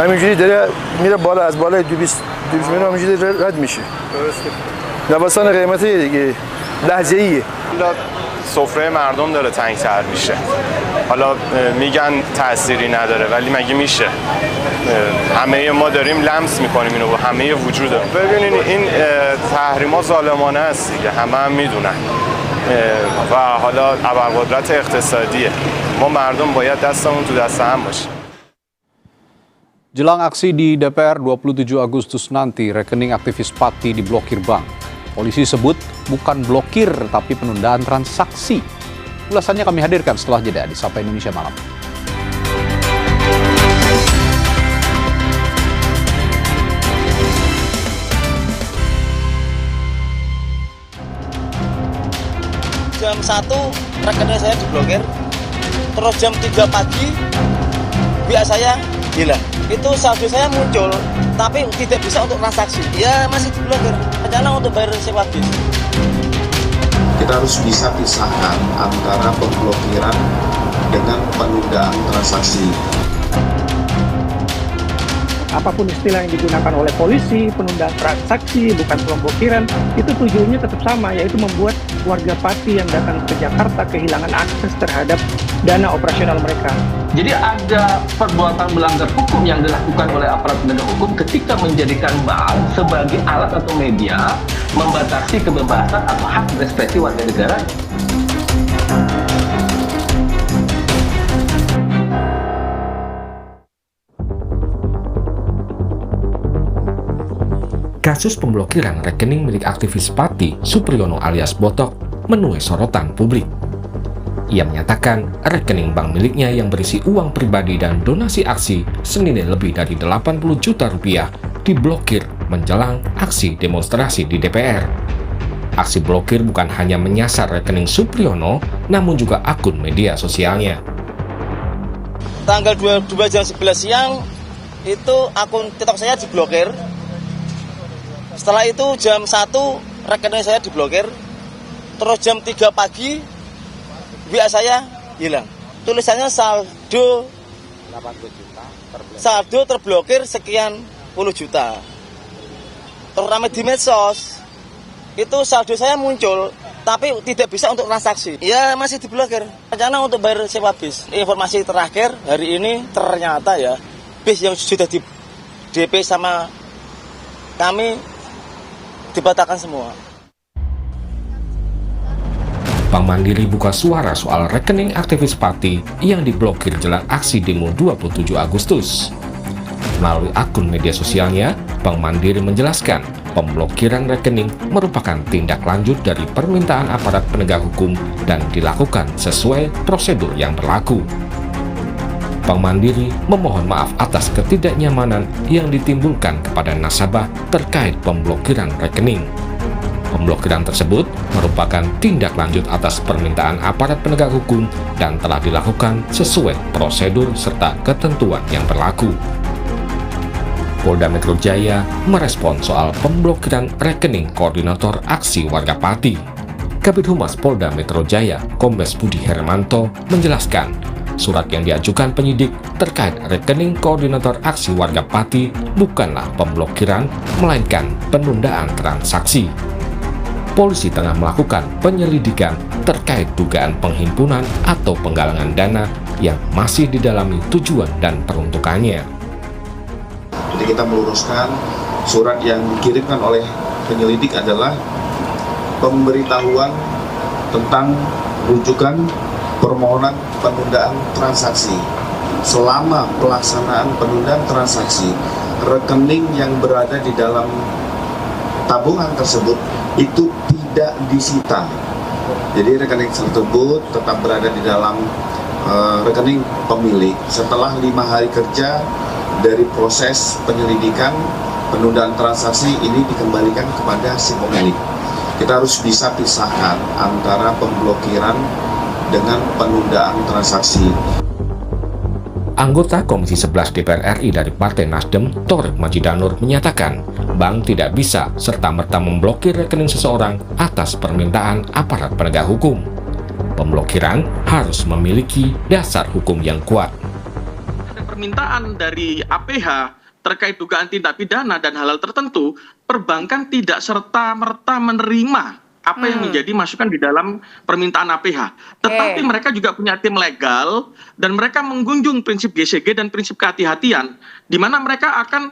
همینجوری داره میره بالا از بالای 200 میلیون همینجوری رد میشه. لباسان قیمتی دیگه لحظه‌ایه. سفره مردم داره تنگ‌تر میشه. حالا میگن تأثیری نداره ولی مگه میشه؟ همه ما داریم لمس میکنیم اینو با همه وجودمون. ببینید این تحریم‌ها ظالمانه است دیگه همه هم میدونن. و حالا ابرقدرت اقتصادیه. ما مردم باید دستمون تو دست هم باشه. Jelang aksi di DPR 27 Agustus nanti, rekening aktivis Pati diblokir bank. Polisi sebut bukan blokir, tapi penundaan transaksi. Ulasannya kami hadirkan setelah jeda di Sapa Indonesia Malam. Jam 1 rekening saya diblokir, terus jam 3 pagi WA saya hilang. Itu saldo saya muncul, tapi tidak bisa untuk transaksi. Ya masih diblokir. Rencana untuk bayar sewa bis. Kita harus bisa pisahkan antara pemblokiran dengan penundaan transaksi. Apapun istilah yang digunakan oleh polisi, penundaan transaksi, bukan pemblokiran, itu tujuannya tetap sama, yaitu membuat warga Pati yang datang ke Jakarta kehilangan akses terhadap dana operasional mereka. Jadi ada perbuatan melanggar hukum yang dilakukan oleh aparat penegak hukum ketika menjadikan bank sebagai alat atau media membatasi kebebasan atau hak berekspresi warga negara. Kasus pemblokiran rekening milik aktivis Pati, Supriyono alias Botok, menuai sorotan publik. Ia menyatakan rekening bank miliknya yang berisi uang pribadi dan donasi aksi senilai lebih dari 80 juta rupiah diblokir menjelang aksi demonstrasi di DPR. Aksi blokir bukan hanya menyasar rekening Supriyono, namun juga akun media sosialnya. Tanggal 22 jam 11 siang, itu akun TikTok saya diblokir. Setelah itu jam 1 rekening saya diblokir. Terus jam 3 pagi WA saya hilang. Tulisannya saldo 80 juta terblokir. Saldo terblokir sekian puluh juta. Terutama di medsos. Itu saldo saya muncul tapi tidak bisa untuk transaksi. Ya masih diblokir. Rencana untuk bayar sewa bis. Informasi terakhir hari ini ternyata ya bis yang sudah di DP sama kami dibatalkan semua. Bank Mandiri buka suara soal rekening aktivis Pati yang diblokir jelang aksi demo 27 Agustus. Melalui akun media sosialnya, Bank Mandiri menjelaskan pemblokiran rekening merupakan tindak lanjut dari permintaan aparat penegak hukum dan dilakukan sesuai prosedur yang berlaku. Bank Mandiri memohon maaf atas ketidaknyamanan yang ditimbulkan kepada nasabah terkait pemblokiran rekening. Pemblokiran tersebut merupakan tindak lanjut atas permintaan aparat penegak hukum dan telah dilakukan sesuai prosedur serta ketentuan yang berlaku. Polda Metro Jaya merespon soal pemblokiran rekening koordinator aksi warga Pati. Kabid Humas Polda Metro Jaya, Kombes Budi Hermanto, menjelaskan surat yang diajukan penyidik terkait rekening koordinator aksi warga Pati bukanlah pemblokiran, melainkan penundaan transaksi. Polisi tengah melakukan penyelidikan terkait dugaan penghimpunan atau penggalangan dana yang masih didalami tujuan dan peruntukannya. Jadi kita meluruskan surat yang dikirimkan oleh penyelidik adalah pemberitahuan tentang rujukan permohonan penundaan transaksi. Selama pelaksanaan penundaan transaksi, rekening yang berada di dalam tabungan tersebut itu tidak disita. Jadi rekening tersebut tetap berada di dalam rekening pemilik. Setelah 5 hari kerja dari proses penyelidikan penundaan transaksi ini dikembalikan kepada si pemilik. Kita harus bisa pisahkan antara pemblokiran dengan penundaan transaksi. Anggota Komisi 11 DPR RI dari Partai Nasdem, Thoriq Majidanur, menyatakan bank tidak bisa serta-merta memblokir rekening seseorang atas permintaan aparat penegak hukum. Pemblokiran harus memiliki dasar hukum yang kuat. Ada permintaan dari APH terkait dugaan tindak pidana dan hal-hal tertentu, perbankan tidak serta-merta menerima apa yang menjadi masukan di dalam permintaan APH. Tetapi mereka juga punya tim legal dan mereka mengunjung prinsip GCG dan prinsip kehati-hatian, di mana mereka akan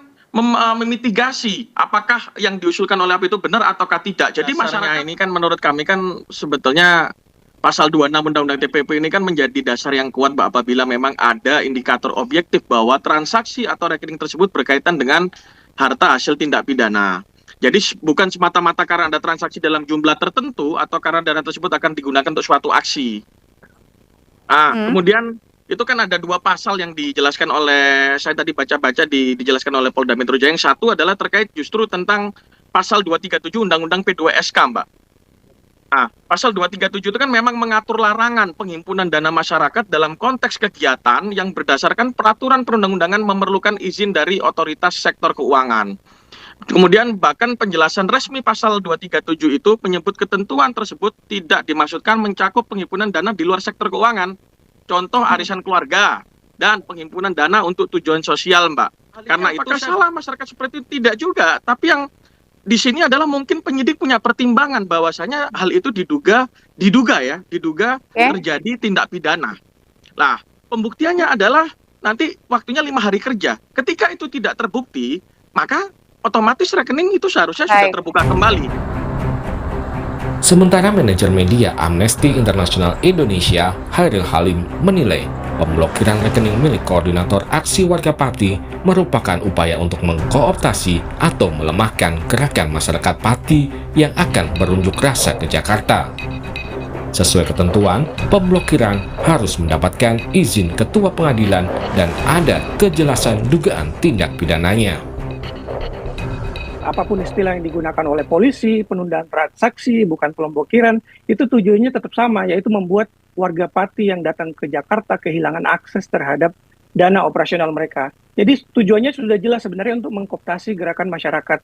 memitigasi apakah yang diusulkan oleh APH itu benar ataukah tidak. Jadi masalahnya ini kan menurut kami kan sebetulnya pasal 26 Undang-Undang TPP ini kan menjadi dasar yang kuat apabila memang ada indikator objektif bahwa transaksi atau rekening tersebut berkaitan dengan harta hasil tindak pidana. Jadi bukan semata-mata karena ada transaksi dalam jumlah tertentu atau karena dana tersebut akan digunakan untuk suatu aksi. Kemudian itu kan ada 2 pasal yang dijelaskan oleh, saya tadi baca-baca dijelaskan oleh Polda Metro Jaya. Yang satu adalah terkait justru tentang pasal 237 Undang-Undang P2SK, Mbak. Pasal 237 itu kan memang mengatur larangan penghimpunan dana masyarakat dalam konteks kegiatan yang berdasarkan peraturan perundang-undangan memerlukan izin dari otoritas sektor keuangan. Kemudian bahkan penjelasan resmi pasal 237 itu menyebut ketentuan tersebut tidak dimaksudkan mencakup penghimpunan dana di luar sektor keuangan. Contoh arisan keluarga dan penghimpunan dana untuk tujuan sosial, Mbak. Karena itu salah masyarakat seperti itu? Tidak juga, tapi yang di sini adalah mungkin penyidik punya pertimbangan bahwasanya hal itu diduga terjadi tindak pidana. Nah, pembuktiannya adalah nanti waktunya 5 hari kerja. Ketika itu tidak terbukti, maka otomatis rekening itu seharusnya sudah terbuka kembali. Sementara manajer media Amnesty International Indonesia, Hairil Halim, menilai pemblokiran rekening milik koordinator aksi warga Pati merupakan upaya untuk mengkooptasi atau melemahkan gerakan masyarakat Pati yang akan berunjuk rasa ke Jakarta. Sesuai ketentuan, pemblokiran harus mendapatkan izin ketua pengadilan dan ada kejelasan dugaan tindak pidananya. Apapun istilah yang digunakan oleh polisi, penundaan transaksi, bukan pemblokiran, itu tujuannya tetap sama, yaitu membuat warga Pati yang datang ke Jakarta kehilangan akses terhadap dana operasional mereka. Jadi tujuannya sudah jelas sebenarnya untuk mengkooptasi gerakan masyarakat,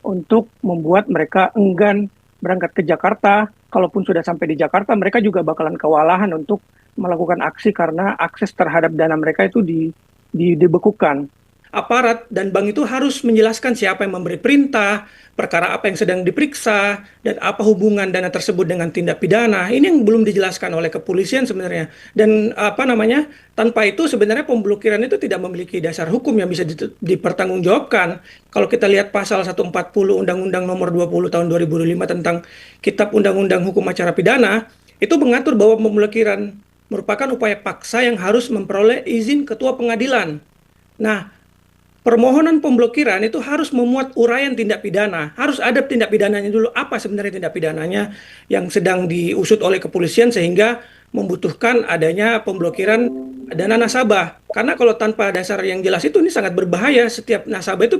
untuk membuat mereka enggan berangkat ke Jakarta. Kalaupun sudah sampai di Jakarta, mereka juga bakalan kewalahan untuk melakukan aksi karena akses terhadap dana mereka itu dibekukan. Aparat dan bank itu harus menjelaskan siapa yang memberi perintah, perkara apa yang sedang diperiksa, dan apa hubungan dana tersebut dengan tindak pidana. Ini yang belum dijelaskan oleh kepolisian sebenarnya. Dan tanpa itu sebenarnya pemblokiran itu tidak memiliki dasar hukum yang bisa dipertanggungjawabkan. Kalau kita lihat pasal 140 Undang-Undang Nomor 20 Tahun 2005 tentang Kitab Undang-Undang Hukum Acara Pidana, itu mengatur bahwa pemblokiran merupakan upaya paksa yang harus memperoleh izin ketua pengadilan. Nah, permohonan pemblokiran itu harus memuat uraian tindak pidana. Harus ada tindak pidananya dulu. Apa sebenarnya tindak pidananya yang sedang diusut oleh kepolisian sehingga membutuhkan adanya pemblokiran dana nasabah. Karena kalau tanpa dasar yang jelas itu ini sangat berbahaya. Setiap nasabah itu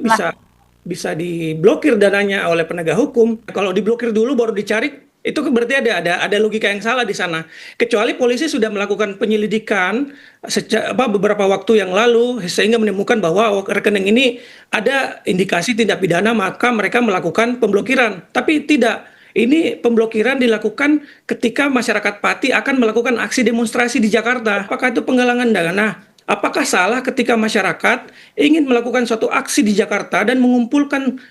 bisa diblokir dananya oleh penegak hukum. Kalau diblokir dulu baru dicari, itu berarti ada logika yang salah di sana. Kecuali polisi sudah melakukan penyelidikan beberapa waktu yang lalu sehingga menemukan bahwa rekening ini ada indikasi tindak pidana, maka mereka melakukan pemblokiran. Tapi tidak. Ini pemblokiran dilakukan ketika masyarakat Pati akan melakukan aksi demonstrasi di Jakarta. Apakah itu penggalangan dana? Apakah salah ketika masyarakat ingin melakukan suatu aksi di Jakarta dan mengumpulkan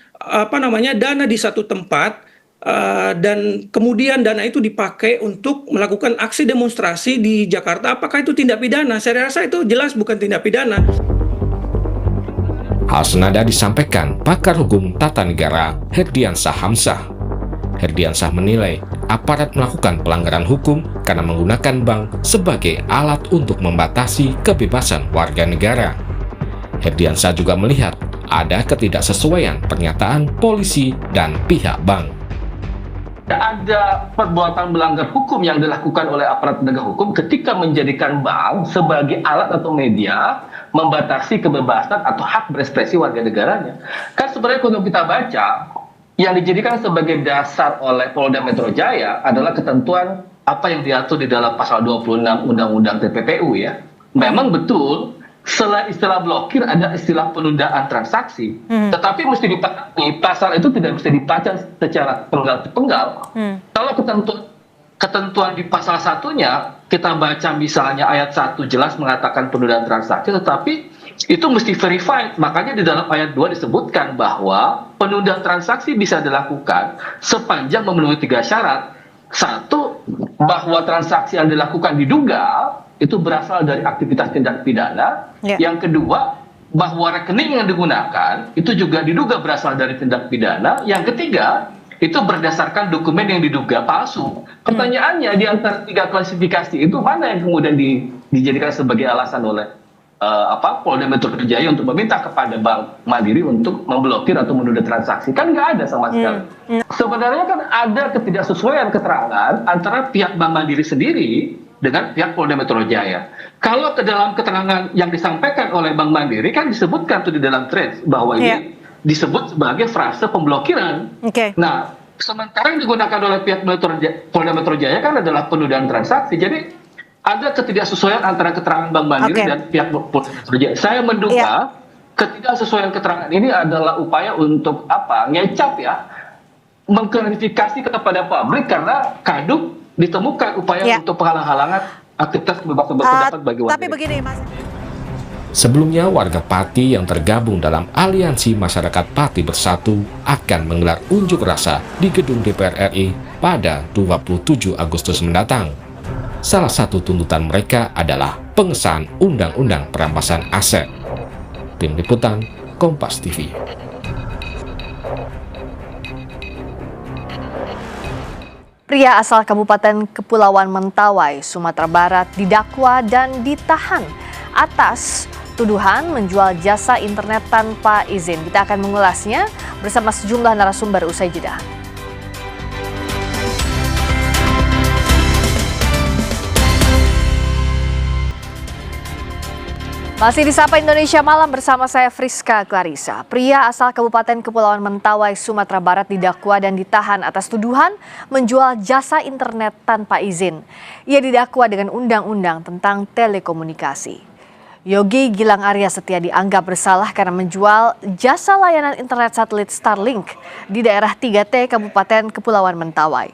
dana di satu tempat? Dan kemudian dana itu dipakai untuk melakukan aksi demonstrasi di Jakarta, apakah itu tindak pidana? Saya rasa itu jelas bukan tindak pidana. Hal senada disampaikan pakar hukum tata negara Herdiansah Hamzah. Herdiansah menilai aparat melakukan pelanggaran hukum karena menggunakan bank sebagai alat untuk membatasi kebebasan warga negara. Herdiansah juga melihat ada ketidaksesuaian pernyataan polisi dan pihak bank. Ada perbuatan melanggar hukum yang dilakukan oleh aparat penegak hukum ketika menjadikan bank sebagai alat atau media membatasi kebebasan atau hak berekspresi warga negaranya. Kan sebenarnya kalau kita baca, yang dijadikan sebagai dasar oleh Polda Metro Jaya adalah ketentuan apa yang diatur di dalam pasal 26 Undang-Undang TPPU ya. Memang betul, selain istilah blokir ada istilah penundaan transaksi, tetapi mesti dipahami pasal itu tidak bisa dibaca secara penggal-penggal. Kalau ketentuan di pasal satunya kita baca misalnya ayat 1 jelas mengatakan penundaan transaksi, tetapi itu mesti verified. Makanya di dalam ayat 2 disebutkan bahwa penundaan transaksi bisa dilakukan sepanjang memenuhi 3 syarat. 1, bahwa transaksi yang dilakukan diduga itu berasal dari aktivitas tindak pidana. Yang kedua, bahwa rekening yang digunakan itu juga diduga berasal dari tindak pidana. Yang ketiga, itu berdasarkan dokumen yang diduga palsu. Pertanyaannya, di antara 3 klasifikasi itu mana yang kemudian dijadikan sebagai alasan oleh Polda Metro Jaya untuk meminta kepada Bank Mandiri untuk memblokir atau menunda transaksi? Kan nggak ada sama sekali. Sebenarnya kan ada ketidaksesuaian keterangan antara pihak Bank Mandiri sendiri dengan pihak Polda Metro Jaya. Kalau ke dalam keterangan yang disampaikan oleh Bank Mandiri kan disebutkan tuh di dalam thread bahwa ini disebut sebagai frase pemblokiran. Nah, sementara yang digunakan oleh pihak Polda Metro Jaya kan adalah penundaan transaksi. Jadi ada ketidaksesuaian antara keterangan Bank Mandiri dan pihak Polda Metro Jaya. Saya menduga ketidaksesuaian keterangan ini adalah upaya untuk ngecap ya, mengklarifikasi kepada publik karena kadung ditemukan upaya untuk penghalang-halangan aktivitas kebebasan berpendapat bagi warga. Tapi begini, Mas. Sebelumnya, warga Pati yang tergabung dalam Aliansi Masyarakat Pati Bersatu akan menggelar unjuk rasa di gedung DPR RI pada 27 Agustus mendatang. Salah satu tuntutan mereka adalah pengesahan Undang-Undang Perampasan Aset. Tim Liputan, Kompas TV. Pria asal Kabupaten Kepulauan Mentawai, Sumatera Barat didakwa dan ditahan atas tuduhan menjual jasa internet tanpa izin. Kita akan mengulasnya bersama sejumlah narasumber usai jeda. Masih di Sapa Indonesia Malam bersama saya Friska Clarissa. Pria asal Kabupaten Kepulauan Mentawai, Sumatera Barat didakwa dan ditahan atas tuduhan menjual jasa internet tanpa izin. Ia didakwa dengan undang-undang tentang telekomunikasi. Yogi Gilang Arya Setia dianggap bersalah karena menjual jasa layanan internet satelit Starlink di daerah 3T Kabupaten Kepulauan Mentawai.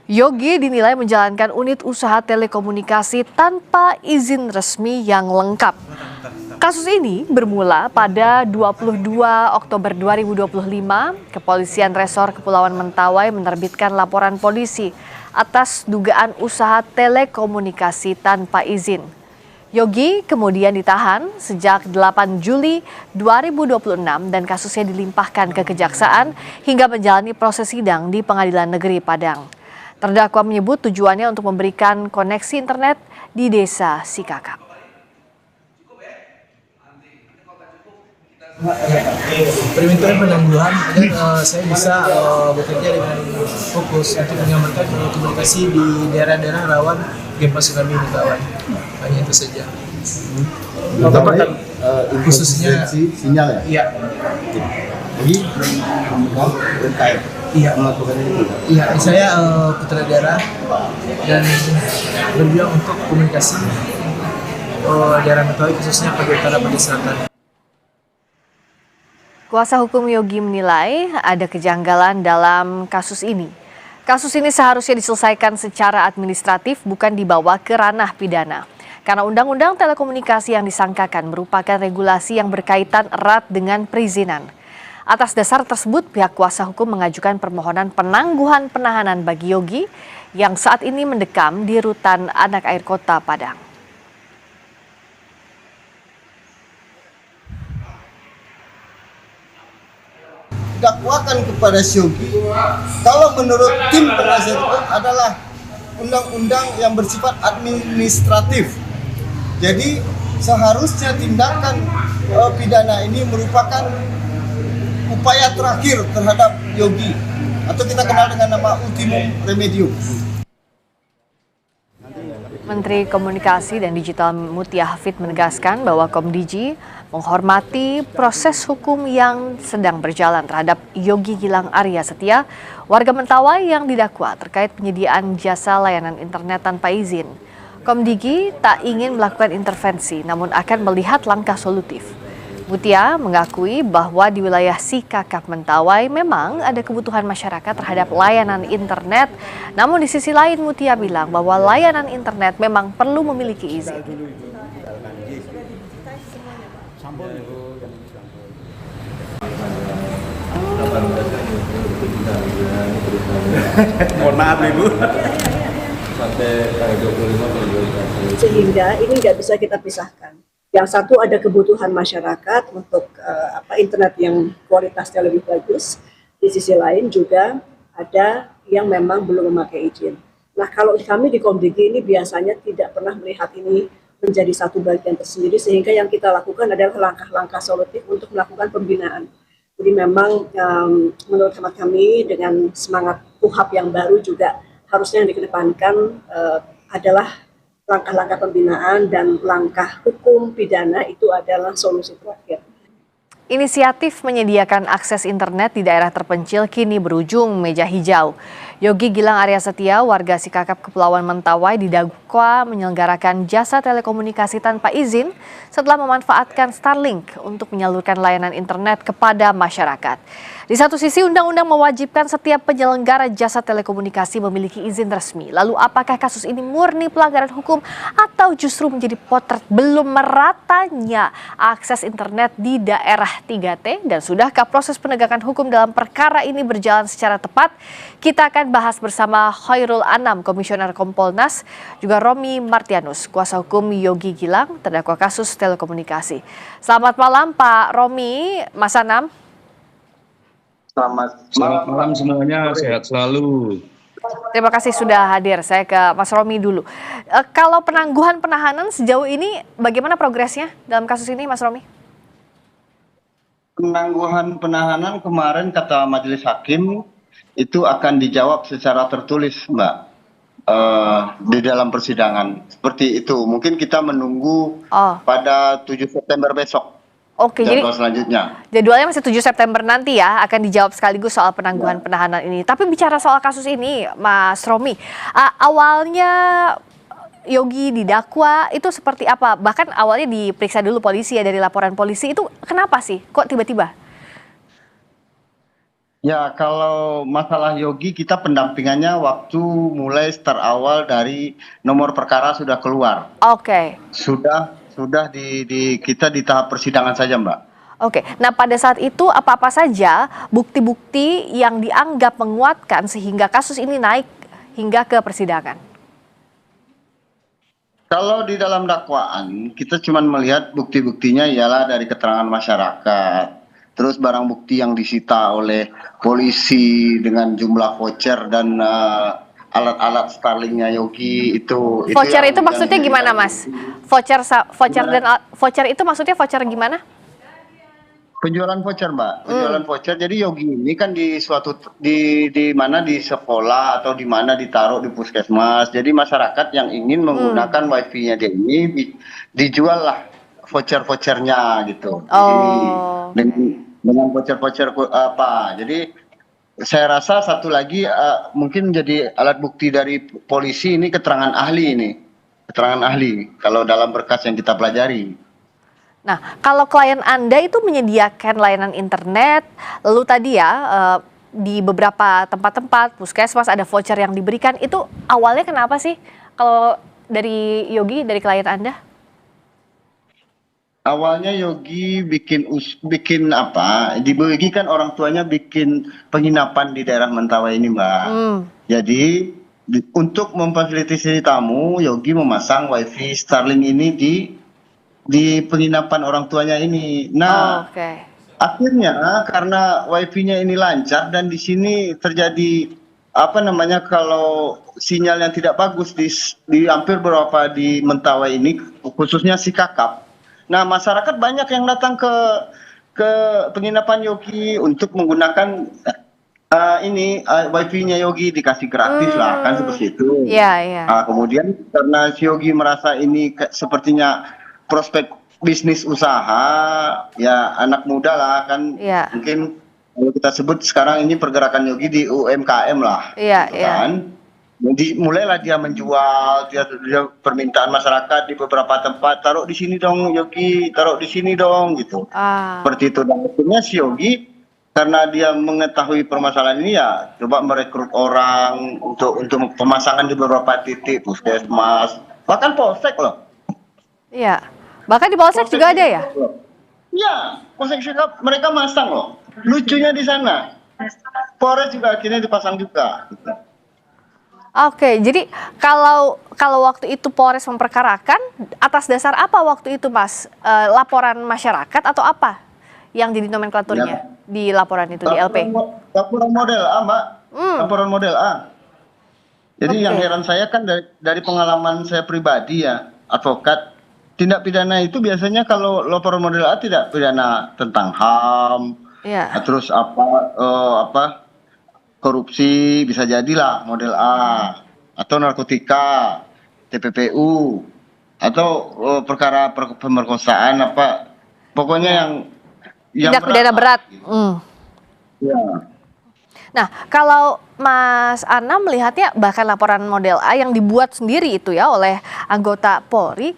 Yogi dinilai menjalankan unit usaha telekomunikasi tanpa izin resmi yang lengkap. Kasus ini bermula pada 22 Oktober 2025, Kepolisian Resor Kepulauan Mentawai menerbitkan laporan polisi atas dugaan usaha telekomunikasi tanpa izin. Yogi kemudian ditahan sejak 8 Juli 2026 dan kasusnya dilimpahkan ke Kejaksaan hingga menjalani proses sidang di Pengadilan Negeri Padang. Terdakwa menyebut tujuannya untuk memberikan koneksi internet di Desa Sikakap. Permintaan penangguhan agar saya bisa bekerja dengan fokus untuk mengamankan komunikasi di daerah-daerah rawan gempa tsunami ini kawan. Hanya itu saja. Bapak khususnya sinyal ya? Iya. Jadi terkait melakukan ini. Iya, saya putra daerah dan berjuang untuk komunikasi daerah Mentawai khususnya Pantai Utara Pantai Selatan. Kuasa hukum Yogi menilai ada kejanggalan dalam kasus ini. Kasus ini seharusnya diselesaikan secara administratif, bukan dibawa ke ranah pidana. Karena Undang-Undang Telekomunikasi yang disangkakan merupakan regulasi yang berkaitan erat dengan perizinan. Atas dasar tersebut, pihak kuasa hukum mengajukan permohonan penangguhan penahanan bagi Yogi yang saat ini mendekam di Rutan Anak Air Kota Padang. Dakwakan kepada Yogi, kalau menurut tim penasihat hukum adalah undang-undang yang bersifat administratif. Jadi seharusnya tindakan pidana ini merupakan upaya terakhir terhadap Yogi, atau kita kenal dengan nama ultimum remedium. Menteri Komunikasi dan Digital Mutia Hafid menegaskan bahwa Komdigi menghormati proses hukum yang sedang berjalan terhadap Yogi Gilang Arya Setia, warga Mentawai yang didakwa terkait penyediaan jasa layanan internet tanpa izin. Komdigi tak ingin melakukan intervensi, namun akan melihat langkah solutif. Mutia mengakui bahwa di wilayah Sikakap Mentawai memang ada kebutuhan masyarakat terhadap layanan internet. Namun di sisi lain Mutia bilang bahwa layanan internet memang perlu memiliki izin. Mohon maaf Ibu. Sehingga ini nggak bisa kita pisahkan. Yang satu ada kebutuhan masyarakat untuk internet yang kualitasnya lebih bagus. Di sisi lain juga ada yang memang belum memakai izin. Nah, kalau kami di Komdigi ini biasanya tidak pernah melihat ini menjadi satu bagian tersendiri, sehingga yang kita lakukan adalah langkah-langkah solutif untuk melakukan pembinaan. Jadi memang menurut hemat kami dengan semangat KUHAP yang baru juga harusnya yang dikedepankan adalah langkah-langkah pembinaan dan langkah hukum pidana itu adalah solusi terakhir. Inisiatif menyediakan akses internet di daerah terpencil kini berujung meja hijau. Yogi Gilang Arya Setia, warga Sikakap Kepulauan Mentawai, didakwa menyelenggarakan jasa telekomunikasi tanpa izin setelah memanfaatkan Starlink untuk menyalurkan layanan internet kepada masyarakat. Di satu sisi, undang-undang mewajibkan setiap penyelenggara jasa telekomunikasi memiliki izin resmi. Lalu apakah kasus ini murni pelanggaran hukum atau justru menjadi potret belum meratanya akses internet di daerah 3T? Dan sudahkah proses penegakan hukum dalam perkara ini berjalan secara tepat? Kita akan bahas bersama Khairul Anam, Komisioner Kompolnas, juga Romi Martianus, kuasa hukum Yogi Gilang, terdakwa kasus telekomunikasi. Selamat malam Pak Romi, Mas Anam. Selamat malam semuanya, sehat selalu. Terima kasih sudah hadir. Saya ke Mas Romi dulu. Kalau penangguhan penahanan sejauh ini bagaimana progresnya dalam kasus ini, Mas Romi? Penangguhan penahanan kemarin kata majelis hakim itu akan dijawab secara tertulis, Mbak, di dalam persidangan. Seperti itu. Mungkin kita menunggu pada 7 September besok. Oke, jadi selanjutnya jadwalnya masih 7 September nanti ya, akan dijawab sekaligus soal penangguhan penahanan ini. Tapi bicara soal kasus ini, Mas Romi, awalnya Yogi didakwa itu seperti apa? Bahkan awalnya diperiksa dulu polisi ya, dari laporan polisi itu kenapa sih? Kok tiba-tiba? Ya, kalau masalah Yogi kita pendampingannya waktu mulai start awal dari nomor perkara sudah keluar. Oke. Sudah kita di tahap persidangan saja, Mbak. Oke, nah pada saat itu apa-apa saja bukti-bukti yang dianggap menguatkan sehingga kasus ini naik hingga ke persidangan? Kalau di dalam dakwaan, kita cuma melihat bukti-buktinya ialah dari keterangan masyarakat. Terus barang bukti yang disita oleh polisi dengan jumlah voucher dan alat-alat Starlink-nya Yogi itu. Voucher itu maksudnya gimana, Mas? Voucher itu maksudnya voucher gimana? Penjualan voucher, Mbak. Penjualan voucher. Jadi Yogi ini kan di mana di sekolah atau di mana ditaruh di puskesmas. Jadi masyarakat yang ingin menggunakan wifi-nya dia ini dijual lah voucher-vouchernya gitu. Dengan voucher-voucher apa. Jadi saya rasa satu lagi mungkin menjadi alat bukti dari polisi ini keterangan ahli ini. Keterangan ahli kalau dalam berkas yang kita pelajari. Nah, kalau klien Anda itu menyediakan layanan internet, lalu tadi ya di beberapa tempat-tempat puskesmas ada voucher yang diberikan, itu awalnya kenapa sih kalau dari Yogi, dari klien Anda? Awalnya Yogi bikin apa? Di Yogi kan orang tuanya bikin penginapan di daerah Mentawai ini, Mbak. Jadi untuk memfasilitasi tamu, Yogi memasang wifi Starlink ini di penginapan orang tuanya ini. Nah, akhirnya karena wifi-nya ini lancar dan di sini terjadi apa namanya kalau sinyal yang tidak bagus di hampir beberapa di Mentawai ini, khususnya si Kakap. Nah, masyarakat banyak yang datang ke penginapan Yogi untuk menggunakan wifi-nya Yogi, dikasih gratis lah kan seperti itu. Kemudian karena si Yogi merasa ini sepertinya prospek bisnis usaha, ya anak muda lah kan, mungkin kalau kita sebut sekarang ini pergerakan Yogi di UMKM lah, kan. Jadi mulailah dia menjual, dia permintaan masyarakat di beberapa tempat, taruh di sini dong Yogi, taruh di sini dong gitu, seperti itu. Dan akhirnya si Yogi karena dia mengetahui permasalahan ini ya coba merekrut orang untuk pemasangan di beberapa titik puskesmas, bahkan polsek loh. Iya. Bahkan di Polsek juga ada ya? Iya, Polsek Sikap mereka masang loh. Lucunya di sana. Polres juga akhirnya dipasang juga. Oke, jadi kalau waktu itu Polres memperkarakan, atas dasar apa waktu itu, Mas? Laporan masyarakat atau apa yang jadi nomenklaturnya di laporan itu, di LP? Laporan model A, Mbak. Laporan model A. Jadi yang heran saya kan dari pengalaman saya pribadi ya, advokat, tindak pidana itu biasanya kalau laporan model A tidak pidana tentang HAM, terus korupsi bisa jadilah model A, atau narkotika, TPPU, atau perkara pemerkosaan pokoknya yang tindak pidana berat. Nah, kalau Mas Anam melihatnya bahkan laporan model A yang dibuat sendiri itu ya oleh anggota Polri,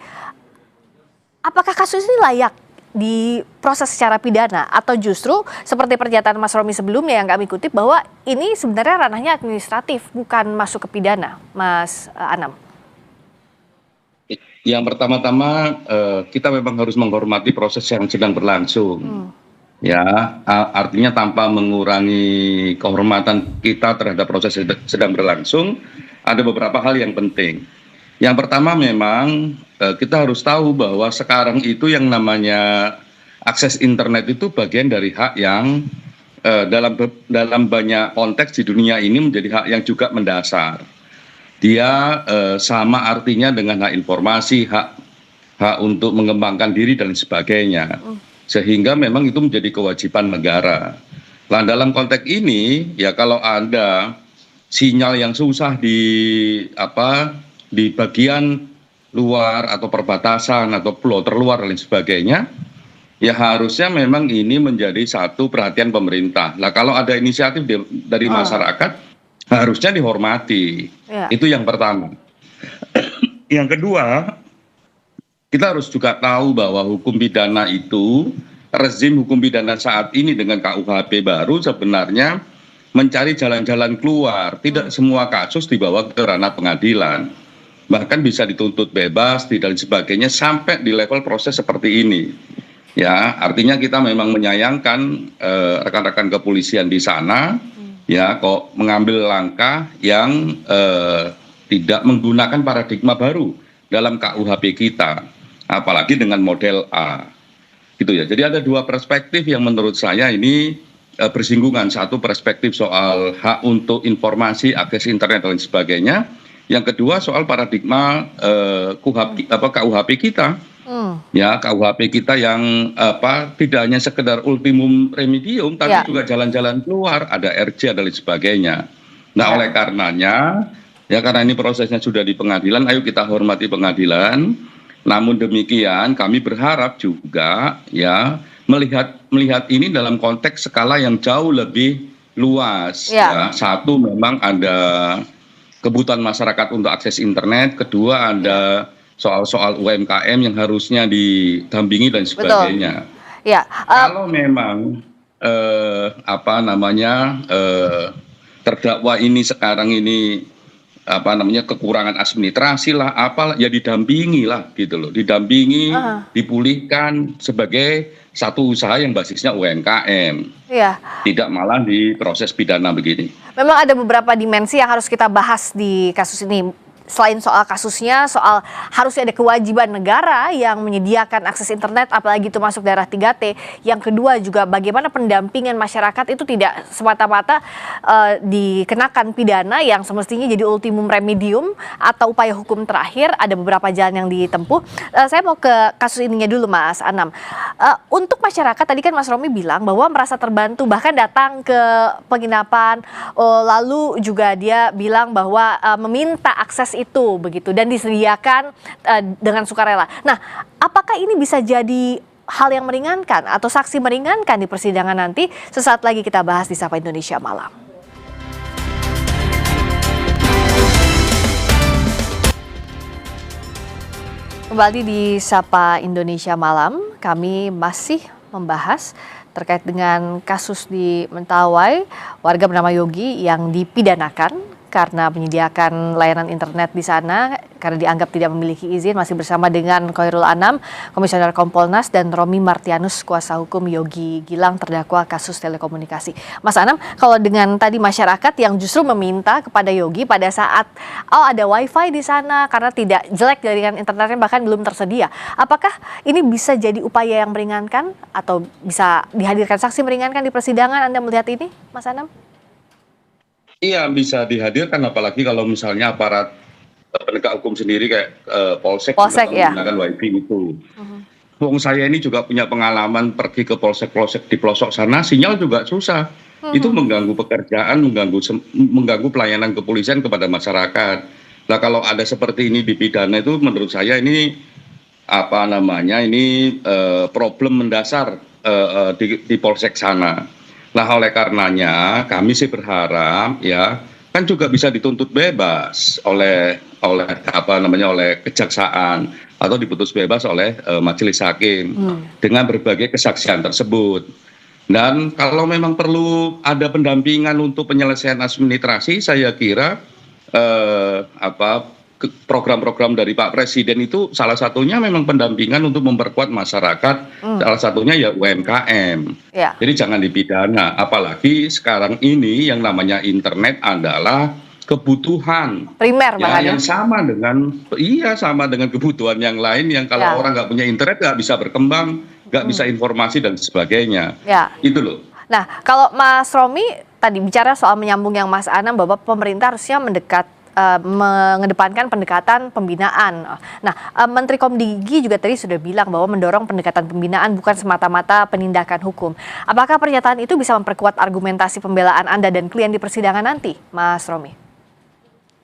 apakah kasus ini layak diproses secara pidana atau justru seperti pernyataan Mas Romi sebelumnya yang kami kutip bahwa ini sebenarnya ranahnya administratif bukan masuk ke pidana, Mas Anam? Yang pertama-tama kita memang harus menghormati proses yang sedang berlangsung. Ya, artinya tanpa mengurangi kehormatan kita terhadap proses yang sedang berlangsung, ada beberapa hal yang penting. Yang pertama memang kita harus tahu bahwa sekarang itu yang namanya akses internet itu bagian dari hak yang dalam banyak konteks di dunia ini menjadi hak yang juga mendasar. Dia sama artinya dengan hak informasi, hak untuk mengembangkan diri dan sebagainya. Sehingga memang itu menjadi kewajiban negara. Nah, dalam konteks ini ya kalau ada sinyal yang susah di bagian luar atau perbatasan atau pulau terluar dan sebagainya, ya harusnya memang ini menjadi satu perhatian pemerintah. Nah, kalau ada inisiatif dari masyarakat, harusnya dihormati. Itu yang pertama. Yang kedua, kita harus juga tahu bahwa hukum pidana itu, rezim hukum pidana saat ini dengan KUHP baru sebenarnya mencari jalan-jalan keluar. Tidak semua kasus dibawa ke ranah pengadilan. Bahkan bisa dituntut bebas dan sebagainya sampai di level proses seperti ini. Ya, artinya kita memang menyayangkan rekan-rekan kepolisian di sana ya kok mengambil langkah yang tidak menggunakan paradigma baru dalam KUHP kita, apalagi dengan model A. Gitu ya. Jadi ada dua perspektif yang menurut saya ini bersinggungan. Satu perspektif soal hak untuk informasi, akses internet dan sebagainya. Yang kedua soal paradigma KUHP kita Ya, KUHP kita yang tidak hanya sekedar ultimum remedium, tapi juga jalan-jalan keluar, ada RJ dan lain sebagainya. Nah, oleh karenanya, ya karena ini prosesnya sudah di pengadilan, ayo kita hormati pengadilan. Namun demikian, kami berharap juga ya melihat ini dalam konteks skala yang jauh lebih luas. Ya. Satu, memang ada kebutuhan masyarakat untuk akses internet. Kedua, ada soal-soal UMKM yang harusnya didampingi dan sebagainya. Ya. Kalau memang terdakwa ini sekarang ini kekurangan administrasi lah, apalah ya didampingi lah gitu loh, didampingi, dipulihkan sebagai satu usaha yang basisnya UMKM. Iya. Tidak malah di proses pidana begini. Memang ada beberapa dimensi yang harus kita bahas di kasus ini. Selain soal kasusnya, soal harusnya ada kewajiban negara yang menyediakan akses internet, apalagi itu masuk daerah 3T. Yang kedua juga bagaimana pendampingan masyarakat itu tidak semata-mata dikenakan pidana yang semestinya jadi ultimum remedium atau upaya hukum terakhir. Ada beberapa jalan yang ditempuh. Saya mau ke kasus ininya dulu, Mas Anam. Untuk masyarakat, tadi kan Mas Romi bilang bahwa merasa terbantu, bahkan datang ke penginapan, lalu juga dia bilang bahwa meminta akses itu begitu dan disediakan dengan sukarela. Nah, apakah ini bisa jadi hal yang meringankan atau saksi meringankan di persidangan nanti? Sesaat lagi kita bahas di Sapa Indonesia Malam. Kembali di Sapa Indonesia Malam, kami masih membahas terkait dengan kasus di Mentawai, warga bernama Yogi yang dipidanakan karena menyediakan layanan internet di sana karena dianggap tidak memiliki izin. Masih bersama dengan Khairul Anam, Komisioner Kompolnas, dan Romi Martianus, kuasa hukum Yogi Gilang, terdakwa kasus telekomunikasi. Mas Anam, kalau dengan tadi masyarakat yang justru meminta kepada Yogi pada saat ada wifi di sana karena tidak jelek jaringan internetnya bahkan belum tersedia, apakah ini bisa jadi upaya yang meringankan atau bisa dihadirkan saksi meringankan di persidangan? Anda melihat ini, Mas Anam? Iya, bisa dihadirkan, apalagi kalau misalnya aparat penegak hukum sendiri kayak Polsek menggunakan wifi itu. Wong saya ini juga punya pengalaman pergi ke polsek-polsek di pelosok sana, sinyal juga susah. Itu mengganggu pekerjaan, mengganggu pelayanan kepolisian kepada masyarakat. Nah, kalau ada seperti ini di pidana itu menurut saya ini problem mendasar di polsek sana. Nah, oleh karenanya kami sih berharap ya kan juga bisa dituntut bebas oleh kejaksaan atau diputus bebas oleh majelis hakim dengan berbagai kesaksian tersebut. Dan kalau memang perlu ada pendampingan untuk penyelesaian administrasi, saya kira program-program dari Pak Presiden itu salah satunya memang pendampingan untuk memperkuat masyarakat, salah satunya ya UMKM. Jadi jangan dipidana, apalagi sekarang ini yang namanya internet adalah kebutuhan primer yang sama dengan kebutuhan yang lain yang kalau orang nggak punya internet nggak bisa berkembang, nggak bisa informasi dan sebagainya. Itu loh. Nah, kalau Mas Romi tadi bicara soal menyambung yang Mas Anam bahwa pemerintah harusnya mengedepankan pendekatan pembinaan. Nah, Menteri Komdigi juga tadi sudah bilang bahwa mendorong pendekatan pembinaan bukan semata-mata penindakan hukum. Apakah pernyataan itu bisa memperkuat argumentasi pembelaan Anda dan klien di persidangan nanti, Mas Romi?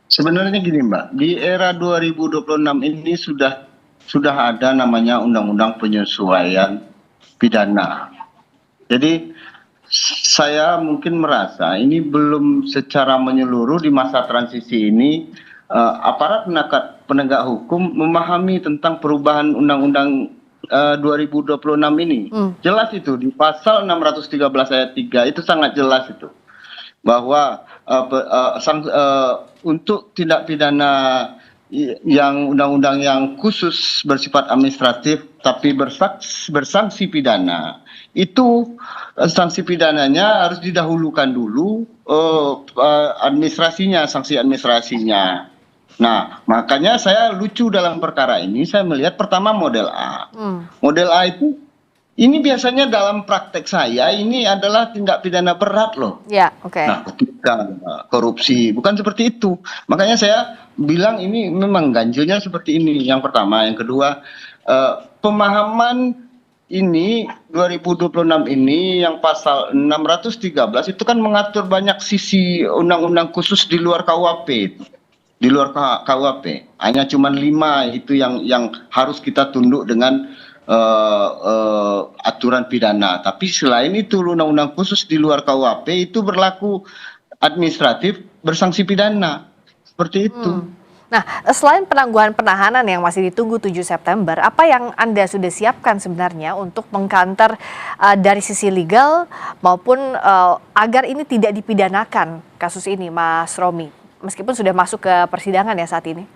Sebenarnya gini, Mbak, di era 2026 ini sudah ada namanya undang-undang penyesuaian pidana. Jadi saya mungkin merasa ini belum secara menyeluruh di masa transisi ini aparat penegak hukum memahami tentang perubahan undang-undang 2026 ini. Jelas itu di pasal 613 ayat 3 itu sangat jelas itu bahwa untuk tindak pidana yang undang-undang yang khusus bersifat administratif tapi bersanksi pidana, itu sanksi pidananya harus didahulukan dulu sanksi administrasinya. Nah, makanya saya lucu dalam perkara ini, saya melihat pertama model A. Model A itu ini biasanya dalam praktek saya ini adalah tindak pidana berat loh. Nah, ketika korupsi bukan seperti itu. Makanya saya bilang ini memang ganjilnya seperti ini. Yang pertama, yang kedua, pemahaman ini 2026 ini yang pasal 613 itu kan mengatur banyak sisi undang-undang khusus di luar KUHP. Di luar KUHP hanya cuma 5 itu yang harus kita tunduk dengan aturan pidana. Tapi selain itu undang-undang khusus di luar KUHP itu berlaku administratif bersanksi pidana. Seperti itu. Nah, selain penangguhan penahanan yang masih ditunggu 7 September, apa yang Anda sudah siapkan sebenarnya untuk mengcounter dari sisi legal maupun agar ini tidak dipidanakan kasus ini, Mas Romi, meskipun sudah masuk ke persidangan ya saat ini?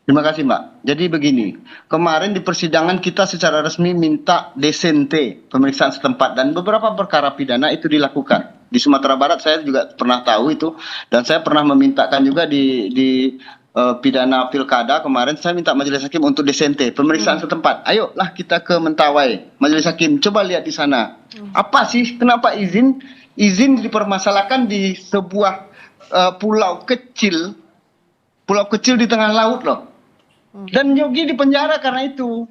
Terima kasih, Mbak. Jadi begini, kemarin di persidangan kita secara resmi minta DSNT, pemeriksaan setempat, dan beberapa perkara pidana itu dilakukan. Di Sumatera Barat saya juga pernah tahu itu, dan saya pernah memintakan juga di pidana pilkada kemarin, saya minta majelis hakim untuk DSNT, pemeriksaan setempat. Ayolah kita ke Mentawai, majelis hakim, coba lihat di sana. Apa sih, kenapa izin dipermasalahkan di sebuah pulau kecil di tengah laut loh. Dan Yogi dipenjara karena itu.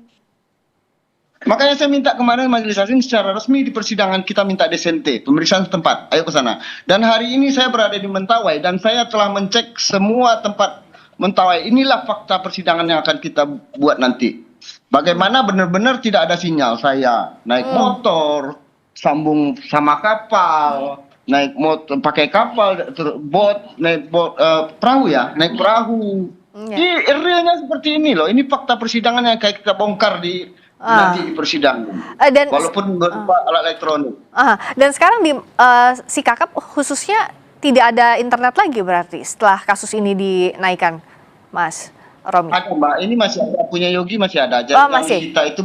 Makanya saya minta kemarin majelis hakim secara resmi di persidangan kita minta DSNT, pemeriksaan setempat. Ayo ke sana. Dan hari ini saya berada di Mentawai dan saya telah mencek semua tempat Mentawai. Inilah fakta persidangan yang akan kita buat nanti. Bagaimana benar-benar tidak ada sinyal. Saya naik motor, sambung sama kapal, naik motor pakai kapal, naik perahu ya, naik perahu. Ini realnya seperti ini loh. Ini fakta persidangan yang kayak kita bongkar di nanti di persidangan. Walaupun berupa alat elektronik. Dan sekarang di si Kakap khususnya tidak ada internet lagi berarti setelah kasus ini dinaikkan, Mas Romi? Ada, Mbak. Ini masih ada, punya Yogi masih ada. Jadi masih? Kita itu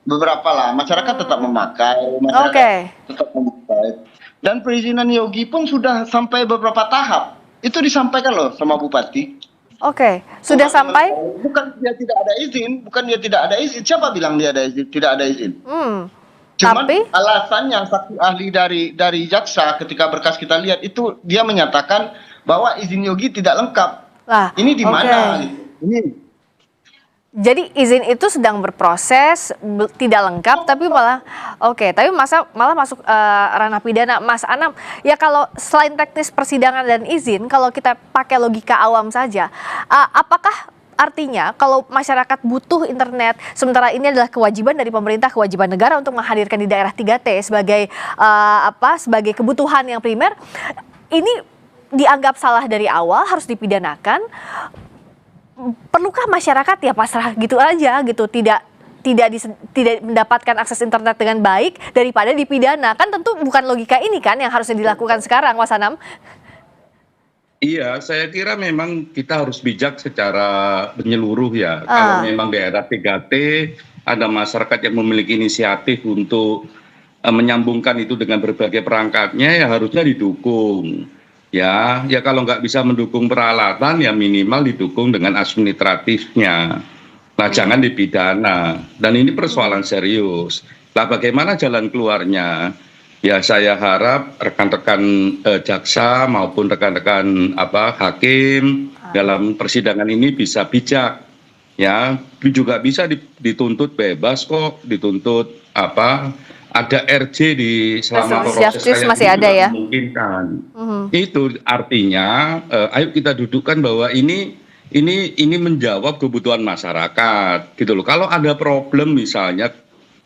beberapa lah. Masyarakat tetap memakai. Masyarakat tetap memakai. Dan perizinan Yogi pun sudah sampai beberapa tahap. Itu disampaikan loh sama Bupati. Sudah sampai? Bukan dia tidak ada izin. Siapa bilang dia tidak ada izin? Cuman alasannya saksi ahli dari jaksa ketika berkas kita lihat itu dia menyatakan bahwa izin Yogi tidak lengkap. Ini di mana? Ini. Jadi izin itu sedang berproses, tidak lengkap, tapi malah malah masuk ranah pidana. Mas Anam, ya kalau selain teknis persidangan dan izin, kalau kita pakai logika awam saja, apakah artinya kalau masyarakat butuh internet, sementara ini adalah kewajiban dari pemerintah, kewajiban negara untuk menghadirkan di daerah 3T sebagai sebagai kebutuhan yang primer, ini dianggap salah dari awal, harus dipidanakan? Perlukah masyarakat ya pasrah gitu aja gitu, tidak mendapatkan akses internet dengan baik daripada dipidana? Kan tentu bukan logika ini kan yang harusnya dilakukan sekarang, Mas Anam. Iya, saya kira memang kita harus bijak secara menyeluruh ya. Kalau memang daerah 3T ada masyarakat yang memiliki inisiatif untuk menyambungkan itu dengan berbagai perangkatnya, ya harusnya didukung. Ya kalau nggak bisa mendukung peralatan ya minimal didukung dengan administratifnya. Nah jangan dipidana. Dan ini persoalan serius. Nah bagaimana jalan keluarnya? Ya saya harap rekan-rekan jaksa maupun rekan-rekan hakim dalam persidangan ini bisa bijak. Ya juga bisa dituntut bebas kok, dituntut ada RJ di selama proses kayak masih ada ya. Memungkinkan. Itu artinya ayo kita dudukkan bahwa ini menjawab kebutuhan masyarakat gitu loh. Kalau ada problem misalnya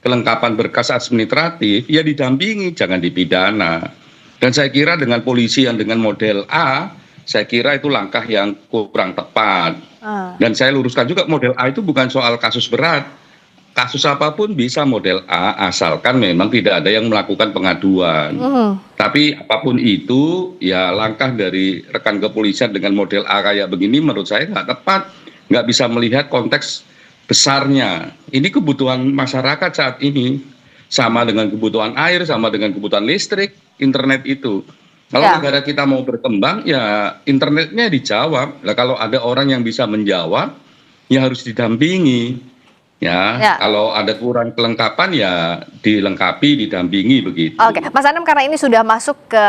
kelengkapan berkas administratif ya didampingi, jangan dipidana. Dan saya kira dengan polisi yang dengan model A, saya kira itu langkah yang kurang tepat. Dan saya luruskan juga model A itu bukan soal kasus berat. Kasus apapun bisa model A asalkan memang tidak ada yang melakukan pengaduan. Tapi apapun itu ya langkah dari rekan kepolisian dengan model A kayak begini menurut saya nggak tepat. Nggak bisa melihat konteks besarnya. Ini kebutuhan masyarakat saat ini. Sama dengan kebutuhan air, sama dengan kebutuhan listrik, internet itu. Kalau negara kita mau berkembang ya internetnya dijawab. Nah, kalau ada orang yang bisa menjawab ya harus didampingi. Ya, kalau ada kurang kelengkapan ya dilengkapi, didampingi begitu. Oke, Mas Anam, karena ini sudah masuk ke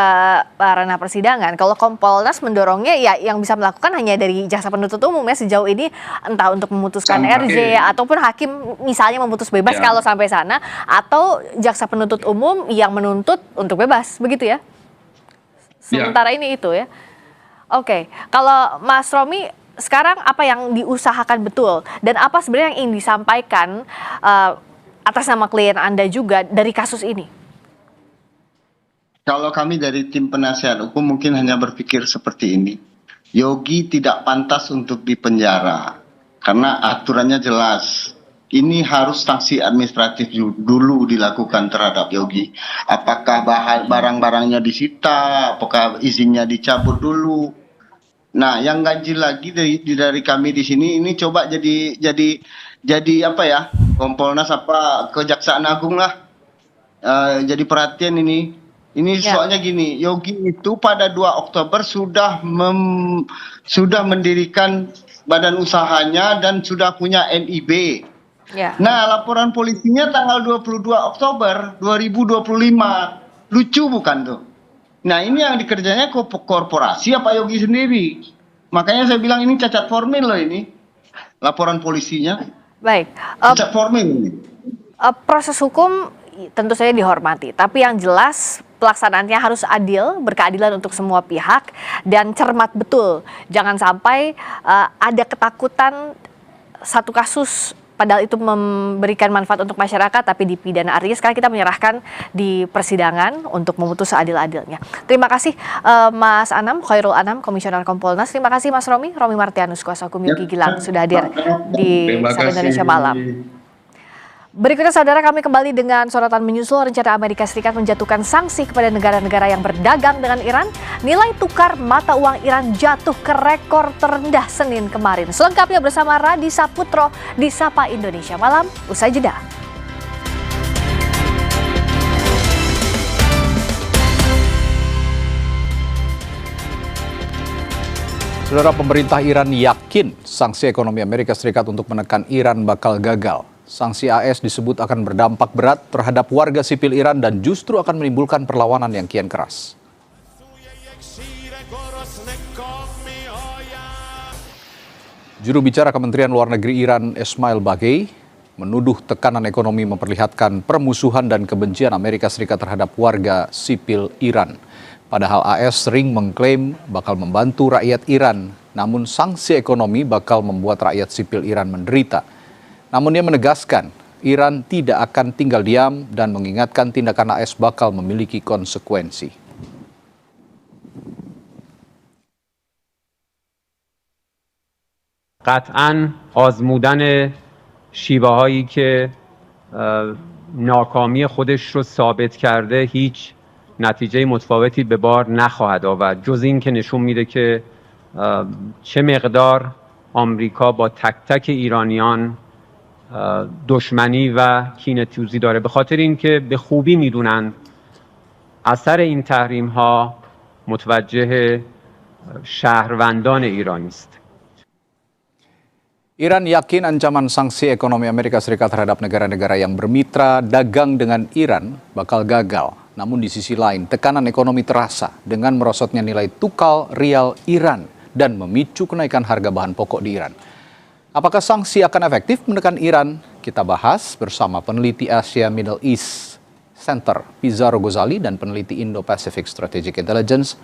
ranah persidangan, kalau Kompolnas mendorongnya ya yang bisa melakukan hanya dari jaksa penuntut umum ya sejauh ini, entah untuk memutuskan RJ ataupun hakim misalnya memutus bebas kalau sampai sana, atau jaksa penuntut umum yang menuntut untuk bebas, begitu ya? Sementara ini itu ya. Oke, kalau Mas Romi, sekarang apa yang diusahakan betul dan apa sebenarnya yang ingin disampaikan atas nama klien Anda juga dari kasus ini? Kalau kami dari tim penasihat hukum mungkin hanya berpikir seperti ini. Yogi tidak pantas untuk dipenjara karena aturannya jelas. Ini harus sanksi administratif dulu dilakukan terhadap Yogi. Apakah barang-barangnya disita, apakah izinnya dicabut dulu. Nah, yang ganjil lagi dari kami di sini ini coba jadi apa ya, Kompolnas apa Kejaksaan Agung lah, jadi perhatian ini. Ini soalnya gini, Yogi itu pada 2 Oktober sudah mendirikan badan usahanya dan sudah punya NIB. Nah, laporan polisinya tanggal 22 Oktober 2025. Lucu bukan tuh? Nah, ini yang dikerjanya korporasi apa Yogi sendiri? Makanya saya bilang ini cacat formil loh ini. Laporan polisinya. Baik. Cacat formil ini. Proses hukum tentu saja dihormati, tapi yang jelas pelaksanaannya harus adil, berkeadilan untuk semua pihak dan cermat betul. Jangan sampai ada ketakutan satu kasus padahal itu memberikan manfaat untuk masyarakat tapi dipidana. Artinya sekarang kita menyerahkan di persidangan untuk memutus seadil-adilnya. Terima kasih Mas Anam, Khairul Anam, Komisioner Kompolnas. Terima kasih Mas Romi Martianus, kuasa hukum Yogi Gilang sudah hadir di Sapa Indonesia Malam. Berikutnya saudara, kami kembali dengan sorotan menyusul rencana Amerika Serikat menjatuhkan sanksi kepada negara-negara yang berdagang dengan Iran. Nilai tukar mata uang Iran jatuh ke rekor terendah Senin kemarin. Selengkapnya bersama Radi Saputro di Sapa Indonesia Malam, usai jeda. Saudara, pemerintah Iran yakin sanksi ekonomi Amerika Serikat untuk menekan Iran bakal gagal. Sanksi AS disebut akan berdampak berat terhadap warga sipil Iran dan justru akan menimbulkan perlawanan yang kian keras. Juru bicara Kementerian Luar Negeri Iran, Esmail Baghei, menuduh tekanan ekonomi memperlihatkan permusuhan dan kebencian Amerika Serikat terhadap warga sipil Iran. Padahal AS sering mengklaim bakal membantu rakyat Iran, namun sanksi ekonomi bakal membuat rakyat sipil Iran menderita. Namun dia menegaskan Iran tidak akan tinggal diam dan mengingatkan tindakan AS bakal memiliki konsekuensi. قطعاً آزمودن شیوه‌هایی که ناکامی خودش رو ثابت کرده هیچ نتیجه متفاوتی به بار نخواهد آورد، جز این که نشون میده که چه مقدار آمریکا با تک تک ایرانیان دشمنی و کینه‌توزی داره. به خاطر اینکه به خوبی میدونن اثر این تحریم ها متوجه شهروندان ایرانی است. Iran yakin ancaman sanksi ekonomi Amerika Serikat terhadap negara-negara yang bermitra dagang dengan Iran bakal gagal. Namun di sisi lain, tekanan ekonomi terasa dengan merosotnya nilai tukar rial Iran dan memicu kenaikan harga bahan pokok di Iran. Apakah sanksi akan efektif menekan Iran? Kita bahas bersama peneliti Asia Middle East Center Pizarro Ghazali dan peneliti Indo-Pacific Strategic Intelligence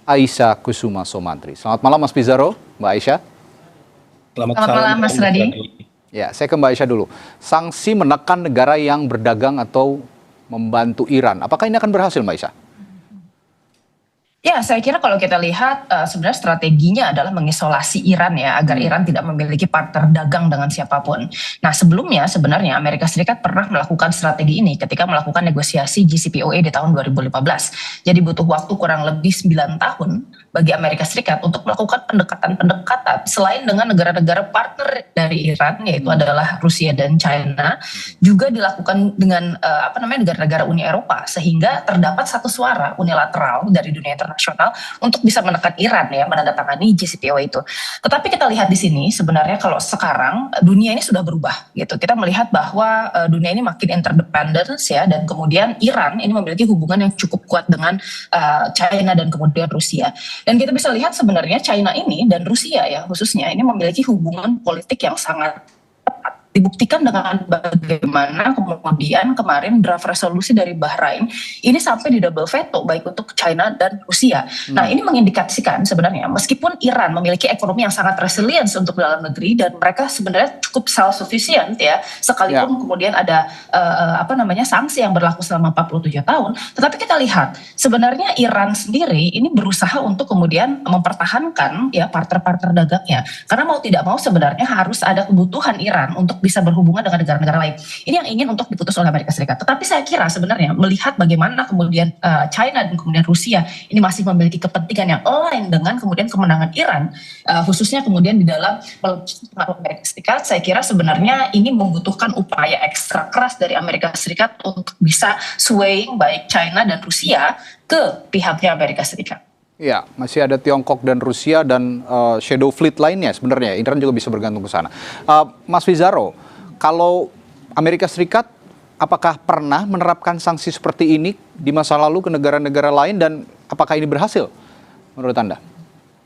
Aisyah Kusuma Somantri. Selamat malam Mas Pizarro, Mbak Aisyah. Selamat malam Mas Radi. Ya, saya ke Mbak Aisyah dulu. Sanksi menekan negara yang berdagang atau membantu Iran. Apakah ini akan berhasil, Mbak Aisyah? Ya, saya kira kalau kita lihat sebenarnya strateginya adalah mengisolasi Iran ya, agar Iran tidak memiliki partner dagang dengan siapapun. Nah, sebelumnya sebenarnya Amerika Serikat pernah melakukan strategi ini ketika melakukan negosiasi JCPOA di tahun 2015. Jadi butuh waktu kurang lebih 9 tahun bagi Amerika Serikat untuk melakukan pendekatan-pendekatan selain dengan negara-negara partner dari Iran, yaitu adalah Rusia dan China, juga dilakukan dengan negara-negara Uni Eropa, sehingga terdapat satu suara unilateral dari dunia internasional internasional untuk bisa menekan Iran ya, menandatangani JCPOA itu. Tetapi kita lihat di sini sebenarnya kalau sekarang dunia ini sudah berubah gitu. Kita melihat bahwa dunia ini makin interdependence ya, dan kemudian Iran ini memiliki hubungan yang cukup kuat dengan China dan kemudian Rusia. Dan kita bisa lihat sebenarnya China ini dan Rusia ya khususnya ini memiliki hubungan politik yang sangat tepat. Dibuktikan dengan bagaimana kemudian kemarin draft resolusi dari Bahrain ini sampai di double veto baik untuk China dan Rusia. Nah ini mengindikasikan sebenarnya meskipun Iran memiliki ekonomi yang sangat resilient untuk dalam negeri dan mereka sebenarnya cukup self-sufficient ya, sekalipun kemudian ada sanksi yang berlaku selama 47 tahun, tetapi kita lihat sebenarnya Iran sendiri ini berusaha untuk kemudian mempertahankan ya partner-partner dagangnya, karena mau tidak mau sebenarnya harus ada kebutuhan Iran untuk bisa berhubungan dengan negara-negara lain. Ini yang ingin untuk diputus oleh Amerika Serikat. Tetapi saya kira sebenarnya melihat bagaimana kemudian China dan kemudian Rusia ini masih memiliki kepentingan yang lain dengan kemudian kemenangan Iran, khususnya kemudian di dalam Amerika Serikat, saya kira sebenarnya ini membutuhkan upaya ekstra keras dari Amerika Serikat untuk bisa swaying baik China dan Rusia ke pihaknya Amerika Serikat. Ya, masih ada Tiongkok dan Rusia dan shadow fleet lainnya sebenarnya. Iran juga bisa bergantung ke sana. Mas Wizaro, kalau Amerika Serikat apakah pernah menerapkan sanksi seperti ini di masa lalu ke negara-negara lain dan apakah ini berhasil menurut Anda?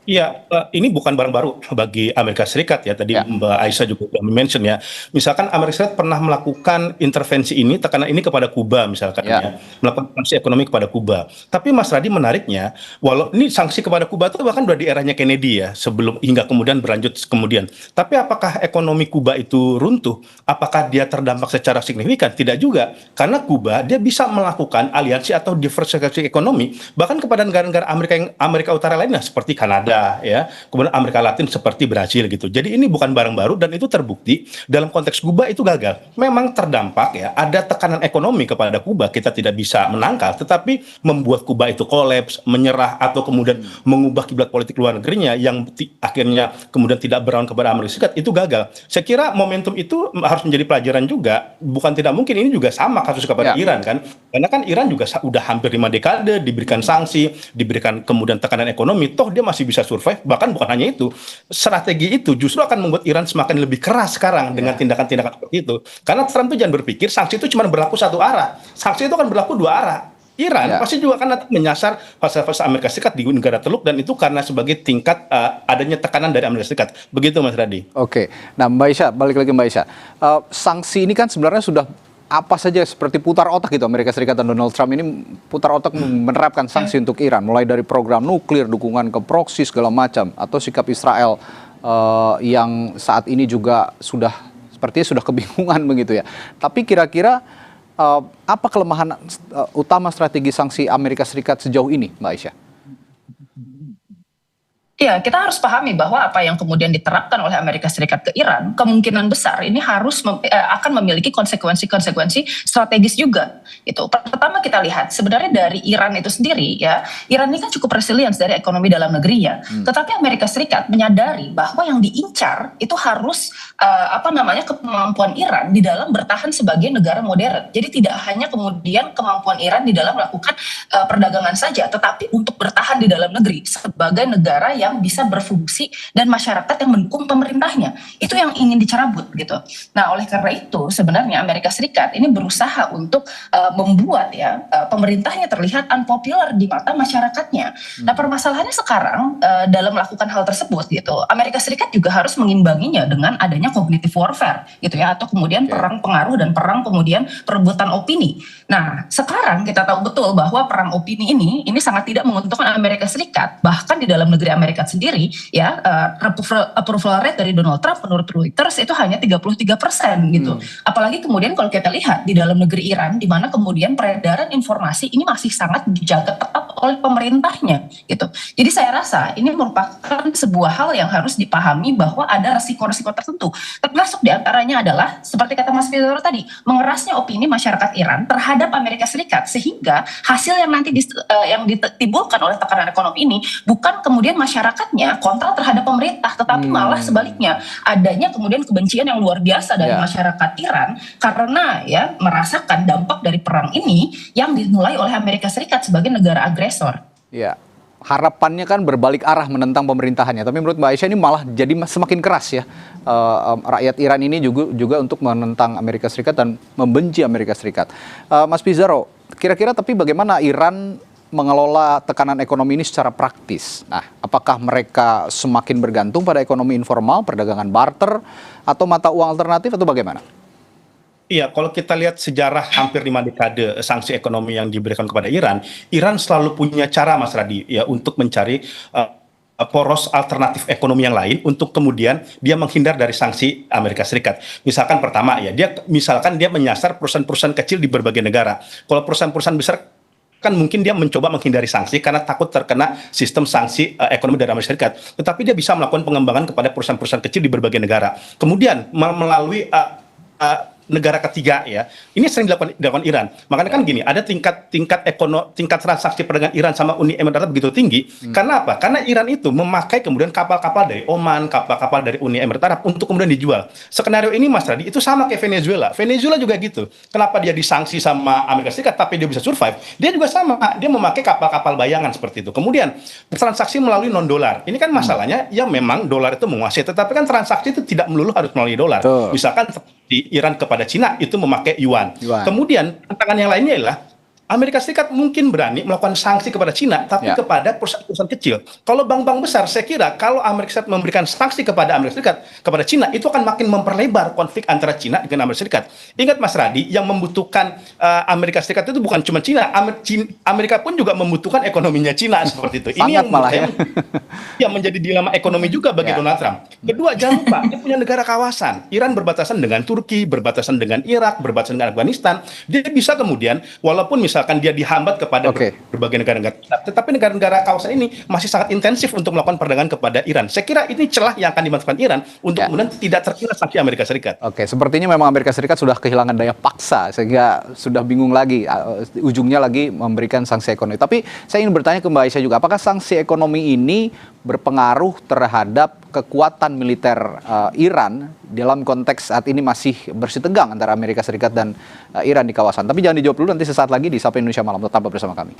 Iya, ini bukan barang baru bagi Amerika Serikat ya. Tadi Mbak Aisyah juga sudah mention ya. Misalkan Amerika Serikat pernah melakukan intervensi ini, tekanan ini kepada Kuba misalkan ya. Melakukan sanksi ekonomi kepada Kuba. Tapi Mas Radi menariknya, walau ini sanksi kepada Kuba itu bahkan udah di eranya Kennedy ya, sebelum hingga kemudian berlanjut kemudian. Tapi apakah ekonomi Kuba itu runtuh? Apakah dia terdampak secara signifikan? Tidak juga. Karena Kuba dia bisa melakukan aliansi atau diversifikasi ekonomi bahkan kepada negara-negara Amerika Utara lainnya seperti Kanada ya, kemudian Amerika Latin seperti Brasil gitu. Jadi ini bukan barang baru dan itu terbukti dalam konteks Kuba itu gagal. Memang terdampak ya, ada tekanan ekonomi kepada Kuba, kita tidak bisa menangkal, tetapi membuat Kuba itu kolaps, menyerah atau kemudian mengubah kiblat politik luar negerinya yang akhirnya kemudian tidak berlawan kepada Amerika Serikat itu gagal. Saya kira momentum itu harus menjadi pelajaran juga. Bukan tidak mungkin ini juga sama kasus kepada Iran kan. Karena kan Iran juga udah hampir 5 dekade diberikan sanksi, diberikan kemudian tekanan ekonomi, toh dia masih bisa survive. Bahkan bukan hanya itu, strategi itu justru akan membuat Iran semakin lebih keras sekarang dengan tindakan-tindakan seperti itu. Karena Trump itu jangan berpikir sanksi itu cuma berlaku satu arah, sanksi itu kan berlaku dua arah. Iran pasti juga akan menyasar fase-fase Amerika Serikat di negara Teluk, dan itu karena sebagai tingkat adanya tekanan dari Amerika Serikat. Begitu Mas Radi. Oke, nah Mbak Aisyah, balik lagi Mbak Aisyah. Sanksi ini kan sebenarnya sudah apa saja seperti putar otak gitu. Amerika Serikat dan Donald Trump ini putar otak menerapkan sanksi untuk Iran, mulai dari program nuklir, dukungan ke proksi segala macam, atau sikap Israel yang saat ini juga sepertinya sudah kebingungan begitu ya. Tapi kira-kira apa kelemahan utama strategi sanksi Amerika Serikat sejauh ini, Mbak Aisyah? Ya, kita harus pahami bahwa apa yang kemudian diterapkan oleh Amerika Serikat ke Iran kemungkinan besar ini harus akan memiliki konsekuensi strategis juga. Itu pertama kita lihat sebenarnya dari Iran itu sendiri ya. Iran ini kan cukup resilient dari ekonomi dalam negerinya. Tetapi Amerika Serikat menyadari bahwa yang diincar itu harus kemampuan Iran di dalam bertahan sebagai negara modern. Jadi tidak hanya kemudian kemampuan Iran di dalam melakukan perdagangan saja, tetapi untuk bertahan di dalam negeri sebagai negara yang bisa berfungsi dan masyarakat yang mendukung pemerintahnya. Itu yang ingin dicerabut gitu. Nah, oleh karena itu sebenarnya Amerika Serikat ini berusaha untuk membuat pemerintahnya terlihat unpopular di mata masyarakatnya. Nah, permasalahannya sekarang dalam melakukan hal tersebut gitu, Amerika Serikat juga harus mengimbanginya dengan adanya cognitive warfare gitu ya, atau kemudian perang pengaruh dan perang kemudian perebutan opini. Nah, sekarang kita tahu betul bahwa perang opini ini sangat tidak menguntungkan Amerika Serikat. Bahkan di dalam negeri Amerika sendiri ya, approval rate dari Donald Trump menurut Reuters itu hanya 33% gitu. Apalagi kemudian kalau kita lihat di dalam negeri Iran, di mana kemudian peredaran informasi ini masih sangat dijaga ketat oleh pemerintahnya gitu. Jadi saya rasa ini merupakan sebuah hal yang harus dipahami bahwa ada resiko-resiko tertentu. Termasuk diantaranya adalah seperti kata Mas Wizaro tadi, mengerasnya opini masyarakat Iran terhadap Amerika Serikat, sehingga hasil yang nanti yang ditimbulkan oleh tekanan ekonomi ini bukan kemudian masyarakatnya kontra terhadap pemerintah, tetapi malah sebaliknya adanya kemudian kebencian yang luar biasa dari masyarakat Iran karena ya merasakan dampak dari perang ini yang dimulai oleh Amerika Serikat sebagai negara agresor. Ya, harapannya kan berbalik arah menentang pemerintahannya. Tapi menurut Mbak Aisyah ini malah jadi semakin keras ya. Rakyat Iran ini juga untuk menentang Amerika Serikat dan membenci Amerika Serikat. Mas Pizarro, kira-kira tapi bagaimana Iran mengelola tekanan ekonomi ini secara praktis? Nah, apakah mereka semakin bergantung pada ekonomi informal, perdagangan barter, atau mata uang alternatif, atau bagaimana? Iya, kalau kita lihat sejarah hampir 5 dekade sanksi ekonomi yang diberikan kepada Iran, Iran selalu punya cara, Mas Radi, ya, untuk mencari poros alternatif ekonomi yang lain untuk kemudian dia menghindar dari sanksi Amerika Serikat. Misalkan pertama ya, dia menyasar perusahaan-perusahaan kecil di berbagai negara. Kalau perusahaan-perusahaan besar kan mungkin dia mencoba menghindari sanksi karena takut terkena sistem sanksi ekonomi dari Amerika Serikat. Tetapi dia bisa melakukan pengembangan kepada perusahaan-perusahaan kecil di berbagai negara. Kemudian melalui negara ketiga ya, ini sering dilakukan Iran. Makanya kan gini, ada tingkat transaksi perdagangan Iran sama Uni Emirat Arab begitu tinggi. Karena apa? Karena Iran itu memakai kemudian kapal-kapal dari Oman, kapal-kapal dari Uni Emirat Arab untuk kemudian dijual. Skenario ini Mas Radi itu sama kayak Venezuela. Venezuela juga gitu. Kenapa dia disanksi sama Amerika Serikat tapi dia bisa survive? Dia juga sama, dia memakai kapal-kapal bayangan seperti itu. Kemudian transaksi melalui non dolar. Ini kan masalahnya ya memang dolar itu menguasai, tetapi kan transaksi itu tidak melulu harus melalui dolar. Misalkan di Iran kepada Cina itu memakai yuan. Kemudian tantangan yang lainnya adalah Amerika Serikat mungkin berani melakukan sanksi kepada Cina, tapi kepada perusahaan-perusahaan kecil. Kalau bank-bank besar, saya kira kalau Amerika Serikat memberikan sanksi kepada Amerika Serikat, kepada Cina, itu akan makin memperlebar konflik antara Cina dengan Amerika Serikat. Ingat Mas Radi, yang membutuhkan Amerika Serikat itu bukan cuma Cina, Amerika pun juga membutuhkan ekonominya Cina seperti itu. Ini yang malah yang menjadi dilema ekonomi juga bagi Donald Trump. Kedua, jangan lupa, dia punya negara kawasan. Iran berbatasan dengan Turki, berbatasan dengan Irak, berbatasan dengan Afghanistan. Dia bisa kemudian, walaupun misalkan dia dihambat kepada berbagai negara-negara, tetapi negara-negara kawasan ini masih sangat intensif untuk melakukan perdagangan kepada Iran. Saya kira ini celah yang akan dimanfaatkan Iran untuk kemudian tidak terkena sanksi Amerika Serikat. Oke, sepertinya memang Amerika Serikat sudah kehilangan daya paksa sehingga sudah bingung lagi, ujungnya lagi memberikan sanksi ekonomi. Tapi saya ingin bertanya ke Mbak Aisyah juga, apakah sanksi ekonomi ini berpengaruh terhadap kekuatan militer Iran dalam konteks saat ini masih bersih tegang antara Amerika Serikat dan Iran di kawasan? Tapi jangan dijawab dulu, nanti sesaat lagi di Sapa Indonesia Malam. Tetap bersama kami.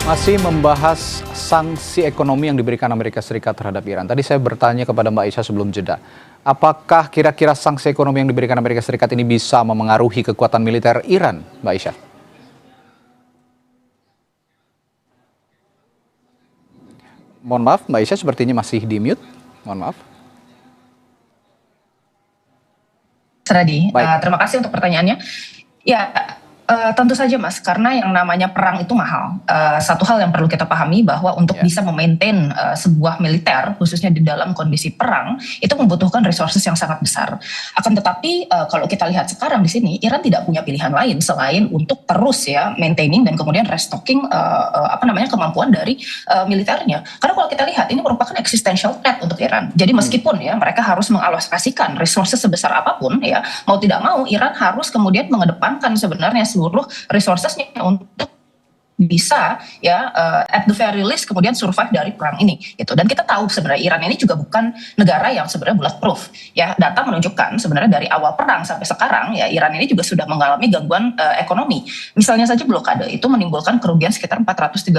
Masih membahas sanksi ekonomi yang diberikan Amerika Serikat terhadap Iran. Tadi saya bertanya kepada Mbak Aisyah sebelum jeda, apakah kira-kira sanksi ekonomi yang diberikan Amerika Serikat ini bisa memengaruhi kekuatan militer Iran, Mbak Aisyah? Mohon maaf, Mbak Aisyah sepertinya masih di mute. Mohon maaf. Radi, terima kasih untuk pertanyaannya. Ya, tentu saja Mas, karena yang namanya perang itu mahal. Satu hal yang perlu kita pahami bahwa untuk bisa memaintain sebuah militer, khususnya di dalam kondisi perang, itu membutuhkan resources yang sangat besar. Akan tetapi kalau kita lihat sekarang di sini, Iran tidak punya pilihan lain selain untuk terus ya maintaining dan kemudian restocking kemampuan dari militernya. Karena kalau kita lihat ini merupakan existential threat untuk Iran. Jadi meskipun ya mereka harus mengalokasikan resources sebesar apapun ya, mau tidak mau Iran harus kemudian mengedepankan sebenarnya seluruh resourcesnya untuk bisa ya at the very least kemudian survive dari perang ini gitu. Dan kita tahu sebenarnya Iran ini juga bukan negara yang sebenarnya bulletproof ya. Data menunjukkan sebenarnya dari awal perang sampai sekarang ya Iran ini juga sudah mengalami gangguan ekonomi. Misalnya saja blokade itu menimbulkan kerugian sekitar 435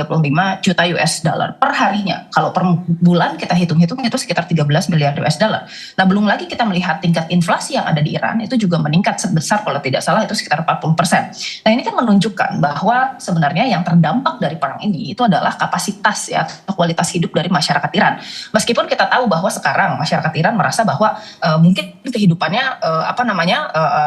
juta US dollar per harinya. Kalau per bulan kita hitung-hitung itu sekitar 13 miliar US dollar. Nah, belum lagi kita melihat tingkat inflasi yang ada di Iran itu juga meningkat sebesar kalau tidak salah itu sekitar 40%. Nah, ini kan menunjukkan bahwa sebenarnya yang terdampak dari perang ini itu adalah kapasitas ya kualitas hidup dari masyarakat Iran. Meskipun kita tahu bahwa sekarang masyarakat Iran merasa bahwa mungkin kehidupannya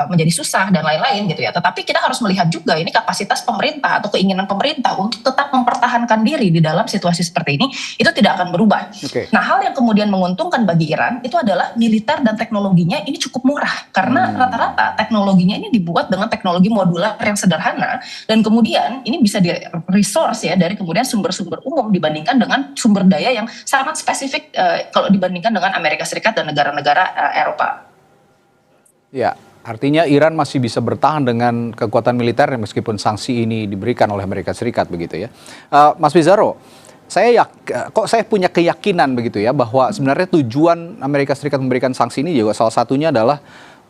menjadi susah dan lain-lain gitu ya. Tetapi kita harus melihat juga ini kapasitas pemerintah atau keinginan pemerintah untuk tetap mempertahankan diri di dalam situasi seperti ini itu tidak akan berubah. Nah, hal yang kemudian menguntungkan bagi Iran itu adalah militer dan teknologinya ini cukup murah karena rata-rata teknologinya ini dibuat dengan teknologi modular yang sederhana dan kemudian ini bisa resource ya dari kemudian sumber-sumber umum dibandingkan dengan sumber daya yang sangat spesifik kalau dibandingkan dengan Amerika Serikat dan negara-negara Eropa. Ya, artinya Iran masih bisa bertahan dengan kekuatan militer meskipun sanksi ini diberikan oleh Amerika Serikat begitu ya. Mas Pizarro, saya punya keyakinan begitu ya bahwa sebenarnya tujuan Amerika Serikat memberikan sanksi ini juga salah satunya adalah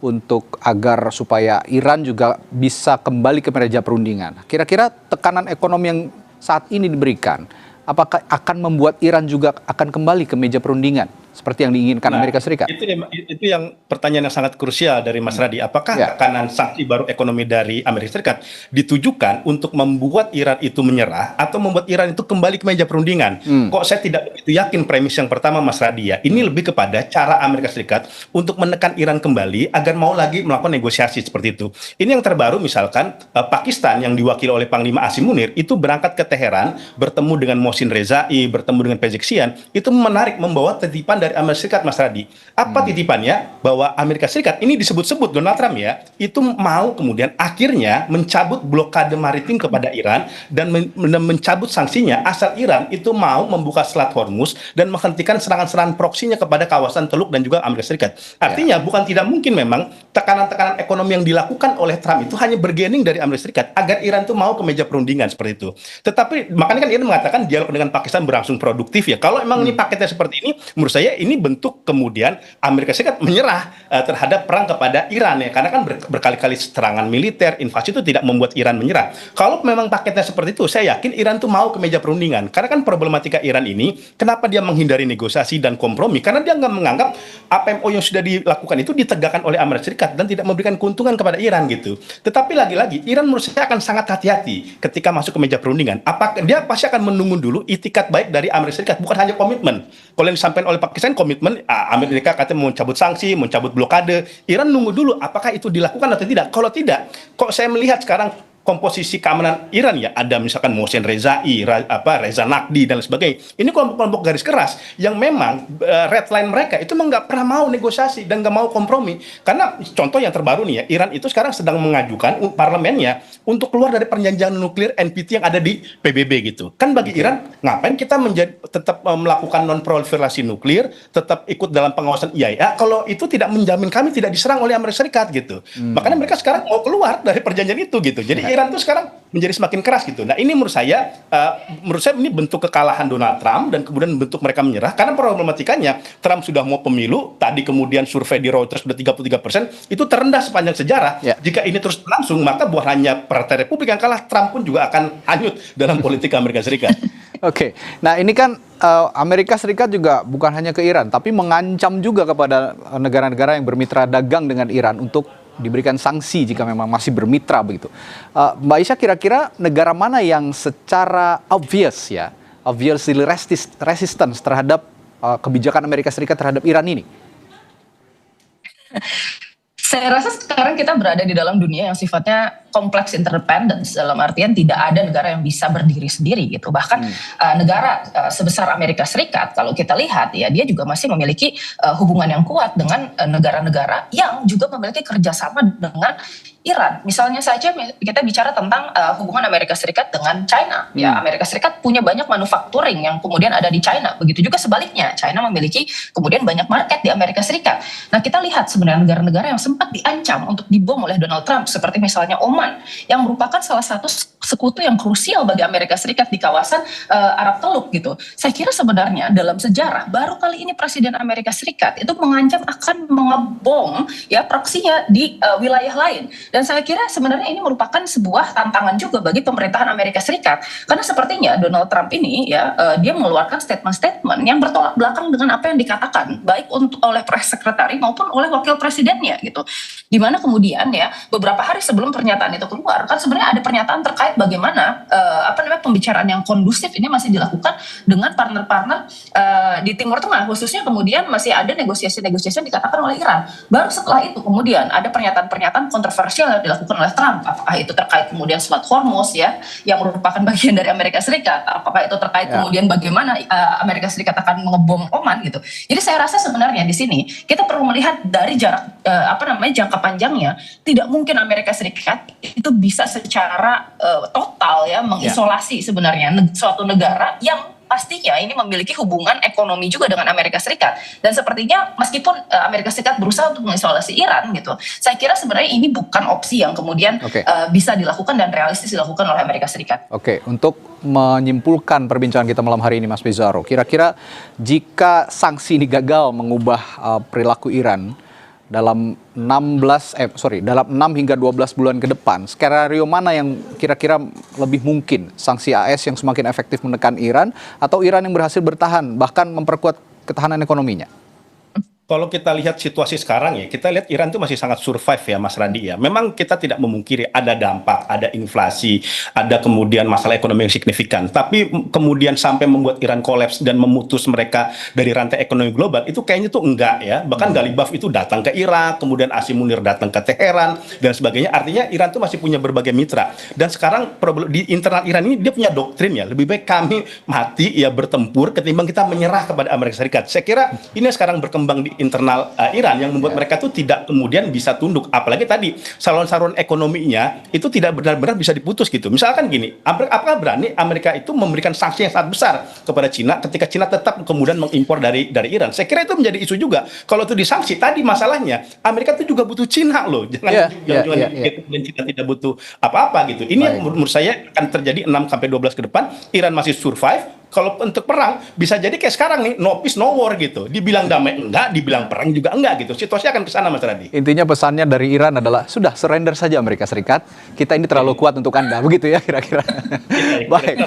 untuk agar supaya Iran juga bisa kembali ke meja perundingan. Kira-kira tekanan ekonomi yang saat ini diberikan, apakah akan membuat Iran juga akan kembali ke meja perundingan seperti yang diinginkan Amerika Serikat? Itu yang pertanyaan yang sangat krusial dari Mas Radi. Apakah tekanan sanksi baru ekonomi dari Amerika Serikat ditujukan untuk membuat Iran itu menyerah atau membuat Iran itu kembali ke meja perundingan? Kok saya tidak begitu yakin premis yang pertama, Mas Radi ya. Ini lebih kepada cara Amerika Serikat untuk menekan Iran kembali agar mau lagi melakukan negosiasi seperti itu. Ini yang terbaru misalkan Pakistan yang diwakili oleh Panglima Asim Munir itu berangkat ke Teheran, bertemu dengan Mohsin Rezai, bertemu dengan Pezeshkian, itu menarik, membawa titipan dari Amerika Serikat, Mas Radi. Apa titipannya? Bahwa Amerika Serikat, ini disebut-sebut Donald Trump ya, itu mau kemudian akhirnya mencabut blokade maritim kepada Iran dan mencabut sanksinya asal Iran itu mau membuka Selat Hormuz dan menghentikan serangan-serangan proksinya kepada kawasan Teluk dan juga Amerika Serikat. Artinya bukan tidak mungkin memang tekanan-tekanan ekonomi yang dilakukan oleh Trump itu hanya bergening dari Amerika Serikat agar Iran itu mau ke meja perundingan seperti itu. Tetapi makanya kan Iran mengatakan dialog dengan Pakistan berlangsung produktif ya. Kalau emang ini paketnya seperti ini, menurut saya ini bentuk kemudian Amerika Serikat menyerah terhadap perang kepada Iran ya, karena kan berkali-kali serangan militer, invasi itu tidak membuat Iran menyerah. Kalau memang paketnya seperti itu, saya yakin Iran tuh mau ke meja perundingan, karena kan problematika Iran ini, kenapa dia menghindari negosiasi dan kompromi? Karena dia nggak menganggap APMO yang sudah dilakukan itu ditegakkan oleh Amerika Serikat dan tidak memberikan keuntungan kepada Iran gitu. Tetapi lagi-lagi, Iran menurut saya akan sangat hati-hati ketika masuk ke meja perundingan. Apakah dia pasti akan menunggu dulu itikat baik dari Amerika Serikat, bukan hanya komitmen. Kalau yang disampaikan oleh Pakistan komitmen, Amerika katanya mau mencabut sanksi, mencabut blokade. Iran nunggu dulu apakah itu dilakukan atau tidak. Kalau tidak, kok saya melihat sekarang komposisi keamanan Iran ya, ada misalkan Mohsen Rezai, Reza Naqvi dan sebagainya. Ini kelompok-kelompok garis keras yang memang red line mereka itu memang nggak pernah mau negosiasi dan nggak mau kompromi. Karena contoh yang terbaru nih ya, Iran itu sekarang sedang mengajukan parlemennya untuk keluar dari perjanjian nuklir NPT yang ada di PBB gitu. Kan bagi Iran, ngapain kita tetap melakukan non-proliferasi nuklir, tetap ikut dalam pengawasan IAEA, kalau itu tidak menjamin kami tidak diserang oleh Amerika Serikat gitu. Makanya mereka sekarang mau keluar dari perjanjian itu gitu. Jadi Iran itu sekarang menjadi semakin keras gitu. Nah ini menurut saya ini bentuk kekalahan Donald Trump dan kemudian bentuk mereka menyerah karena problematikanya Trump sudah mau pemilu, tadi kemudian survei di Reuters sudah 33%, itu terendah sepanjang sejarah. Jika ini terus berlangsung maka bukan hanya Partai Republik yang kalah, Trump pun juga akan hanyut dalam politik Amerika Serikat. Oke, nah ini kan Amerika Serikat juga bukan hanya ke Iran, tapi mengancam juga kepada negara-negara yang bermitra dagang dengan Iran untuk diberikan sanksi jika memang masih bermitra begitu. Mbak Aisyah, kira-kira negara mana yang secara obviously resistance terhadap kebijakan Amerika Serikat terhadap Iran ini? Saya rasa sekarang kita berada di dalam dunia yang sifatnya kompleks interdependence, dalam artian tidak ada negara yang bisa berdiri sendiri gitu. Bahkan negara sebesar Amerika Serikat kalau kita lihat ya, dia juga masih memiliki hubungan yang kuat dengan negara-negara yang juga memiliki kerjasama dengan Iran. Misalnya saja kita bicara tentang hubungan Amerika Serikat dengan China. Ya, Amerika Serikat punya banyak manufacturing yang kemudian ada di China. Begitu juga sebaliknya, China memiliki kemudian banyak market di Amerika Serikat. Nah, kita lihat sebenarnya negara-negara yang sempat diancam untuk dibom oleh Donald Trump, seperti misalnya Oman, yang merupakan salah satu sekutu yang krusial bagi Amerika Serikat di kawasan Arab Teluk gitu. Saya kira sebenarnya dalam sejarah baru kali ini Presiden Amerika Serikat itu mengancam akan mengebom ya proksinya di wilayah lain. Dan saya kira sebenarnya ini merupakan sebuah tantangan juga bagi pemerintahan Amerika Serikat. Karena sepertinya Donald Trump ini ya dia mengeluarkan statement-statement yang bertolak belakang dengan apa yang dikatakan baik oleh press secretary maupun oleh wakil presidennya gitu. Dimana kemudian ya beberapa hari sebelum pernyataan itu keluar kan sebenarnya ada pernyataan terkait bagaimana pembicaraan yang kondusif ini masih dilakukan dengan partner-partner di Timur Tengah, khususnya kemudian masih ada negosiasi-negosiasi yang dikatakan oleh Iran. Baru setelah itu kemudian ada pernyataan-pernyataan kontroversial yang dilakukan oleh Trump, apakah itu terkait kemudian Selat Hormuz ya yang merupakan bagian dari Amerika Serikat, apakah itu terkait kemudian bagaimana Amerika Serikat akan mengebom Oman gitu. Jadi saya rasa sebenarnya di sini kita perlu melihat dari jarak jangka panjangnya. Tidak mungkin Amerika Serikat itu bisa secara total ya mengisolasi sebenarnya suatu negara yang pastinya ini memiliki hubungan ekonomi juga dengan Amerika Serikat. Dan sepertinya meskipun Amerika Serikat berusaha untuk mengisolasi Iran gitu, saya kira sebenarnya ini bukan opsi yang kemudian bisa dilakukan dan realistis dilakukan oleh Amerika Serikat. Oke, untuk menyimpulkan perbincangan kita malam hari ini Mas Bizarro, kira-kira jika sanksi ini gagal mengubah perilaku Iran, dalam 6 hingga 12 bulan ke depan, skenario mana yang kira-kira lebih mungkin? Sanksi AS yang semakin efektif menekan Iran atau Iran yang berhasil bertahan bahkan memperkuat ketahanan ekonominya? Kalau kita lihat situasi sekarang ya, kita lihat Iran itu masih sangat survive ya Mas Randi ya. Memang kita tidak memungkiri ada dampak, ada inflasi, ada kemudian masalah ekonomi yang signifikan. Tapi kemudian sampai membuat Iran kolaps dan memutus mereka dari rantai ekonomi global, itu kayaknya tuh enggak ya. Bahkan Galibaf itu datang ke Irak, kemudian Asim Munir datang ke Teheran, dan sebagainya. Artinya Iran tuh masih punya berbagai mitra. Dan sekarang di internal Iran ini dia punya doktrin ya, lebih baik kami mati ya bertempur ketimbang kita menyerah kepada Amerika Serikat. Saya kira ini sekarang berkembang di internal Iran yang membuat mereka tuh tidak kemudian bisa tunduk, apalagi tadi saluran-saluran ekonominya itu tidak benar-benar bisa diputus gitu. Misalkan gini, apakah berani Amerika itu memberikan sanksi yang sangat besar kepada Cina ketika Cina tetap kemudian mengimpor dari Iran? Saya kira itu menjadi isu juga. Kalau itu disanksi, tadi masalahnya Amerika itu juga butuh Cina loh, jangan Cina tidak butuh apa-apa gitu. Ini yang menurut saya akan terjadi 6-12 ke depan. Iran masih survive. Kalau untuk perang, bisa jadi kayak sekarang nih, no peace, no war gitu. Dibilang damai enggak, dibilang perang juga enggak gitu. Situasi akan ke sana, Mas Radi. Intinya pesannya dari Iran adalah, sudah surrender saja Amerika Serikat. Kita ini terlalu kuat untuk Anda. Begitu ya kira-kira. Baik.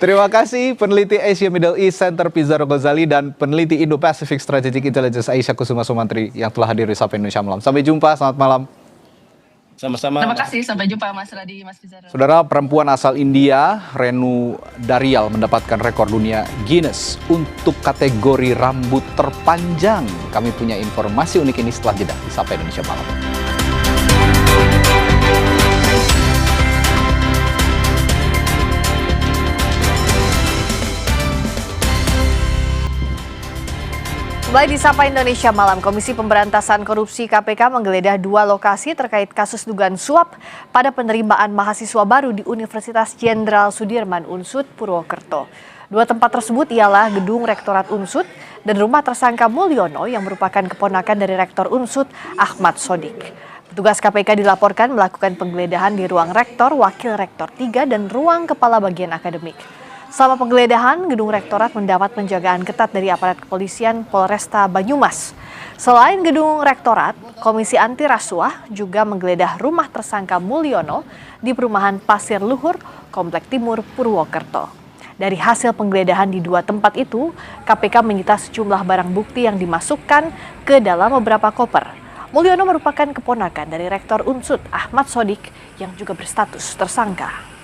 Terima kasih peneliti Asia Middle East Center Pizarro Ghazali dan peneliti Indo-Pacific Strategic Intelligence Aisyah Kusuma Sumantri yang telah hadir di Sapa Indonesia Malam. Sampai jumpa, selamat malam. Sama-sama. Terima kasih, sampai jumpa Mas Radi, Mas Pizarro. Saudara, perempuan asal India, Renu Daryal mendapatkan rekor dunia Guinness untuk kategori rambut terpanjang. Kami punya informasi unik ini setelah jeda di Sapa Indonesia Malam. Kembali di Sapa Indonesia Malam, Komisi Pemberantasan Korupsi KPK menggeledah 2 lokasi terkait kasus dugaan suap pada penerimaan mahasiswa baru di Universitas Jenderal Sudirman Unsud Purwokerto. 2 tempat tersebut ialah Gedung Rektorat Unsud dan rumah tersangka Mulyono yang merupakan keponakan dari Rektor Unsud Ahmad Sodik. Petugas KPK dilaporkan melakukan penggeledahan di ruang Rektor, Wakil Rektor 3 dan ruang Kepala Bagian Akademik. Selama penggeledahan, gedung rektorat mendapat penjagaan ketat dari aparat kepolisian Polresta Banyumas. Selain gedung rektorat, Komisi Anti Rasuah juga menggeledah rumah tersangka Mulyono di perumahan Pasir Luhur, Komplek Timur, Purwokerto. Dari hasil penggeledahan di 2 tempat itu, KPK menyita sejumlah barang bukti yang dimasukkan ke dalam beberapa koper. Mulyono merupakan keponakan dari Rektor Unsud Ahmad Sodik yang juga berstatus tersangka.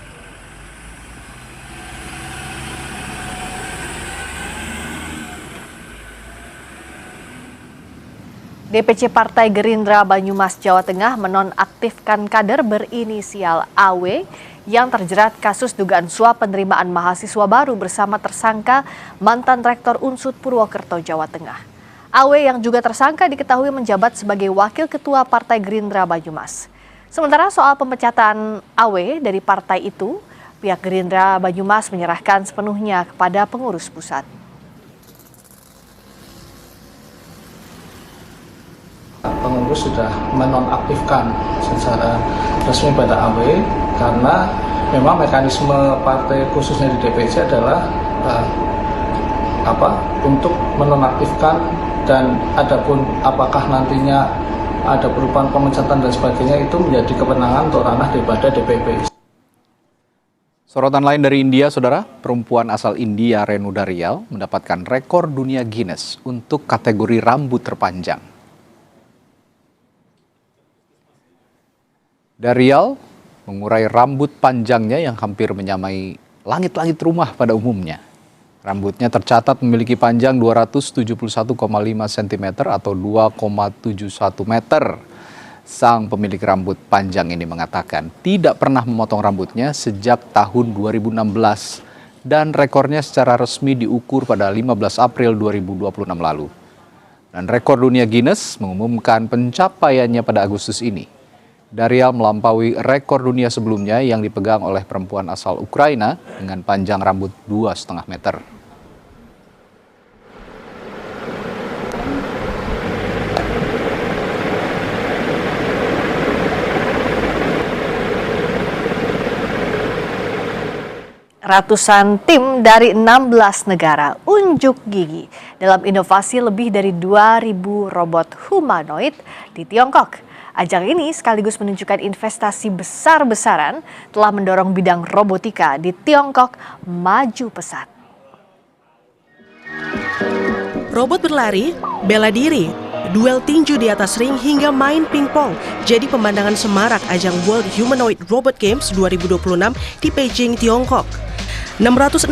DPC Partai Gerindra Banyumas Jawa Tengah menonaktifkan kader berinisial AW yang terjerat kasus dugaan suap penerimaan mahasiswa baru bersama tersangka mantan Rektor Unsud Purwokerto Jawa Tengah. AW yang juga tersangka diketahui menjabat sebagai Wakil Ketua Partai Gerindra Banyumas. Sementara soal pemecatan AW dari partai itu, pihak Gerindra Banyumas menyerahkan sepenuhnya kepada pengurus pusat. Pengurus sudah menonaktifkan secara resmi pada AW karena memang mekanisme partai khususnya di DPC adalah untuk menonaktifkan, dan adapun apakah nantinya ada perubahan pemecatan dan sebagainya itu menjadi kewenangan untuk ranah daripada DPP. Sorotan lain dari India, saudara, perempuan asal India Renu Daryal mendapatkan rekor dunia Guinness untuk kategori rambut terpanjang. Daryal mengurai rambut panjangnya yang hampir menyamai langit-langit rumah pada umumnya. Rambutnya tercatat memiliki panjang 271,5 cm atau 2,71 meter. Sang pemilik rambut panjang ini mengatakan tidak pernah memotong rambutnya sejak tahun 2016 dan rekornya secara resmi diukur pada 15 April 2026 lalu. Dan rekor dunia Guinness mengumumkan pencapaiannya pada Agustus ini. Daryal melampaui rekor dunia sebelumnya yang dipegang oleh perempuan asal Ukraina dengan panjang rambut 2,5 meter. Ratusan tim dari 16 negara unjuk gigi dalam inovasi lebih dari 2.000 robot humanoid di Tiongkok. Ajang ini sekaligus menunjukkan investasi besar-besaran telah mendorong bidang robotika di Tiongkok maju pesat. Robot berlari, bela diri, duel tinju di atas ring hingga main pingpong jadi pemandangan semarak ajang World Humanoid Robot Games 2026 di Beijing, Tiongkok. 666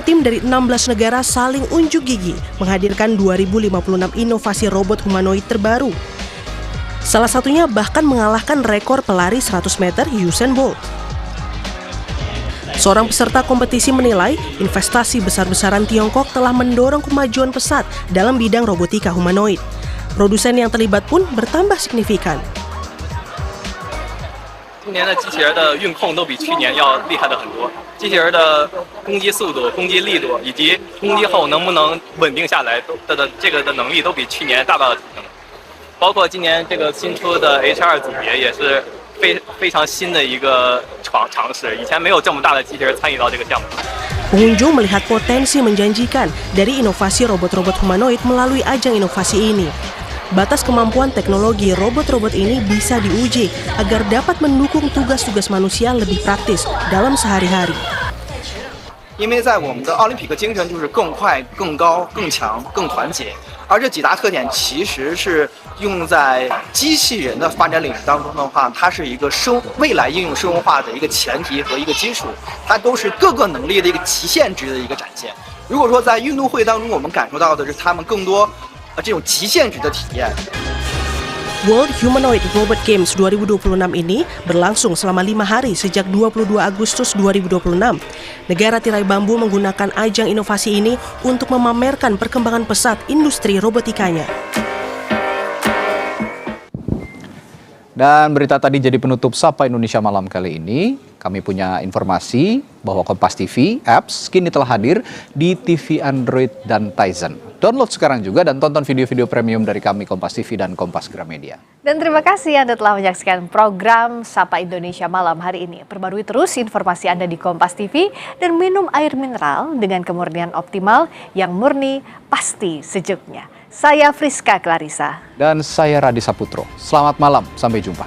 tim dari 16 negara saling unjuk gigi menghadirkan 2056 inovasi robot humanoid terbaru. Salah satunya bahkan mengalahkan rekor pelari 100 meter Usain Bolt. Seorang peserta kompetisi menilai investasi besar-besaran Tiongkok telah mendorong kemajuan pesat dalam bidang robotika humanoid. Produsen yang terlibat pun bertambah signifikan. 今年的机器人的运控都比去年要厉害的很多，机器人的攻击速度、攻击力度以及攻击后能不能稳定下来这个的能力都比去年大大的提升。包括今年这个新出的 H2 组别也是非常新的一个尝试，以前没有这么大的机器人参与到这个项目。 Pengunjung melihat potensi menjanjikan dari inovasi robot-robot humanoid melalui ajang inovasi ini. Batas kemampuan teknologi robot-robot ini bisa diuji agar dapat mendukung tugas-tugas manusia lebih praktis dalam sehari-hari. 因为在我们的奥林匹克精神就是更快、更高、更强、更团结，而这几大特点其实是用在机器人的发展领域当中的话，它是一个未来应用生物化的一个前提和一个基础，它都是各个能力的一个极限值的一个展现。如果说在运动会当中我们感受到的是他们更多这种极限值的体验。 World Humanoid Robot Games 2026 ini berlangsung selama 5 hari sejak 22 Agustus 2026. Negara tirai bambu menggunakan ajang inovasi ini untuk memamerkan perkembangan pesat industri robotikanya. Dan berita tadi jadi penutup Sapa Indonesia Malam kali ini. Kami punya informasi bahwa Kompas TV apps kini telah hadir di TV Android dan Tizen. Download sekarang juga dan tonton video-video premium dari kami Kompas TV dan Kompas Gramedia. Dan terima kasih Anda telah menyaksikan program Sapa Indonesia Malam hari ini. Perbarui terus informasi Anda di Kompas TV dan minum air mineral dengan kemurnian optimal yang murni pasti sejuknya. Saya Friska Clarissa. Dan saya Radi Saputro. Selamat malam, sampai jumpa.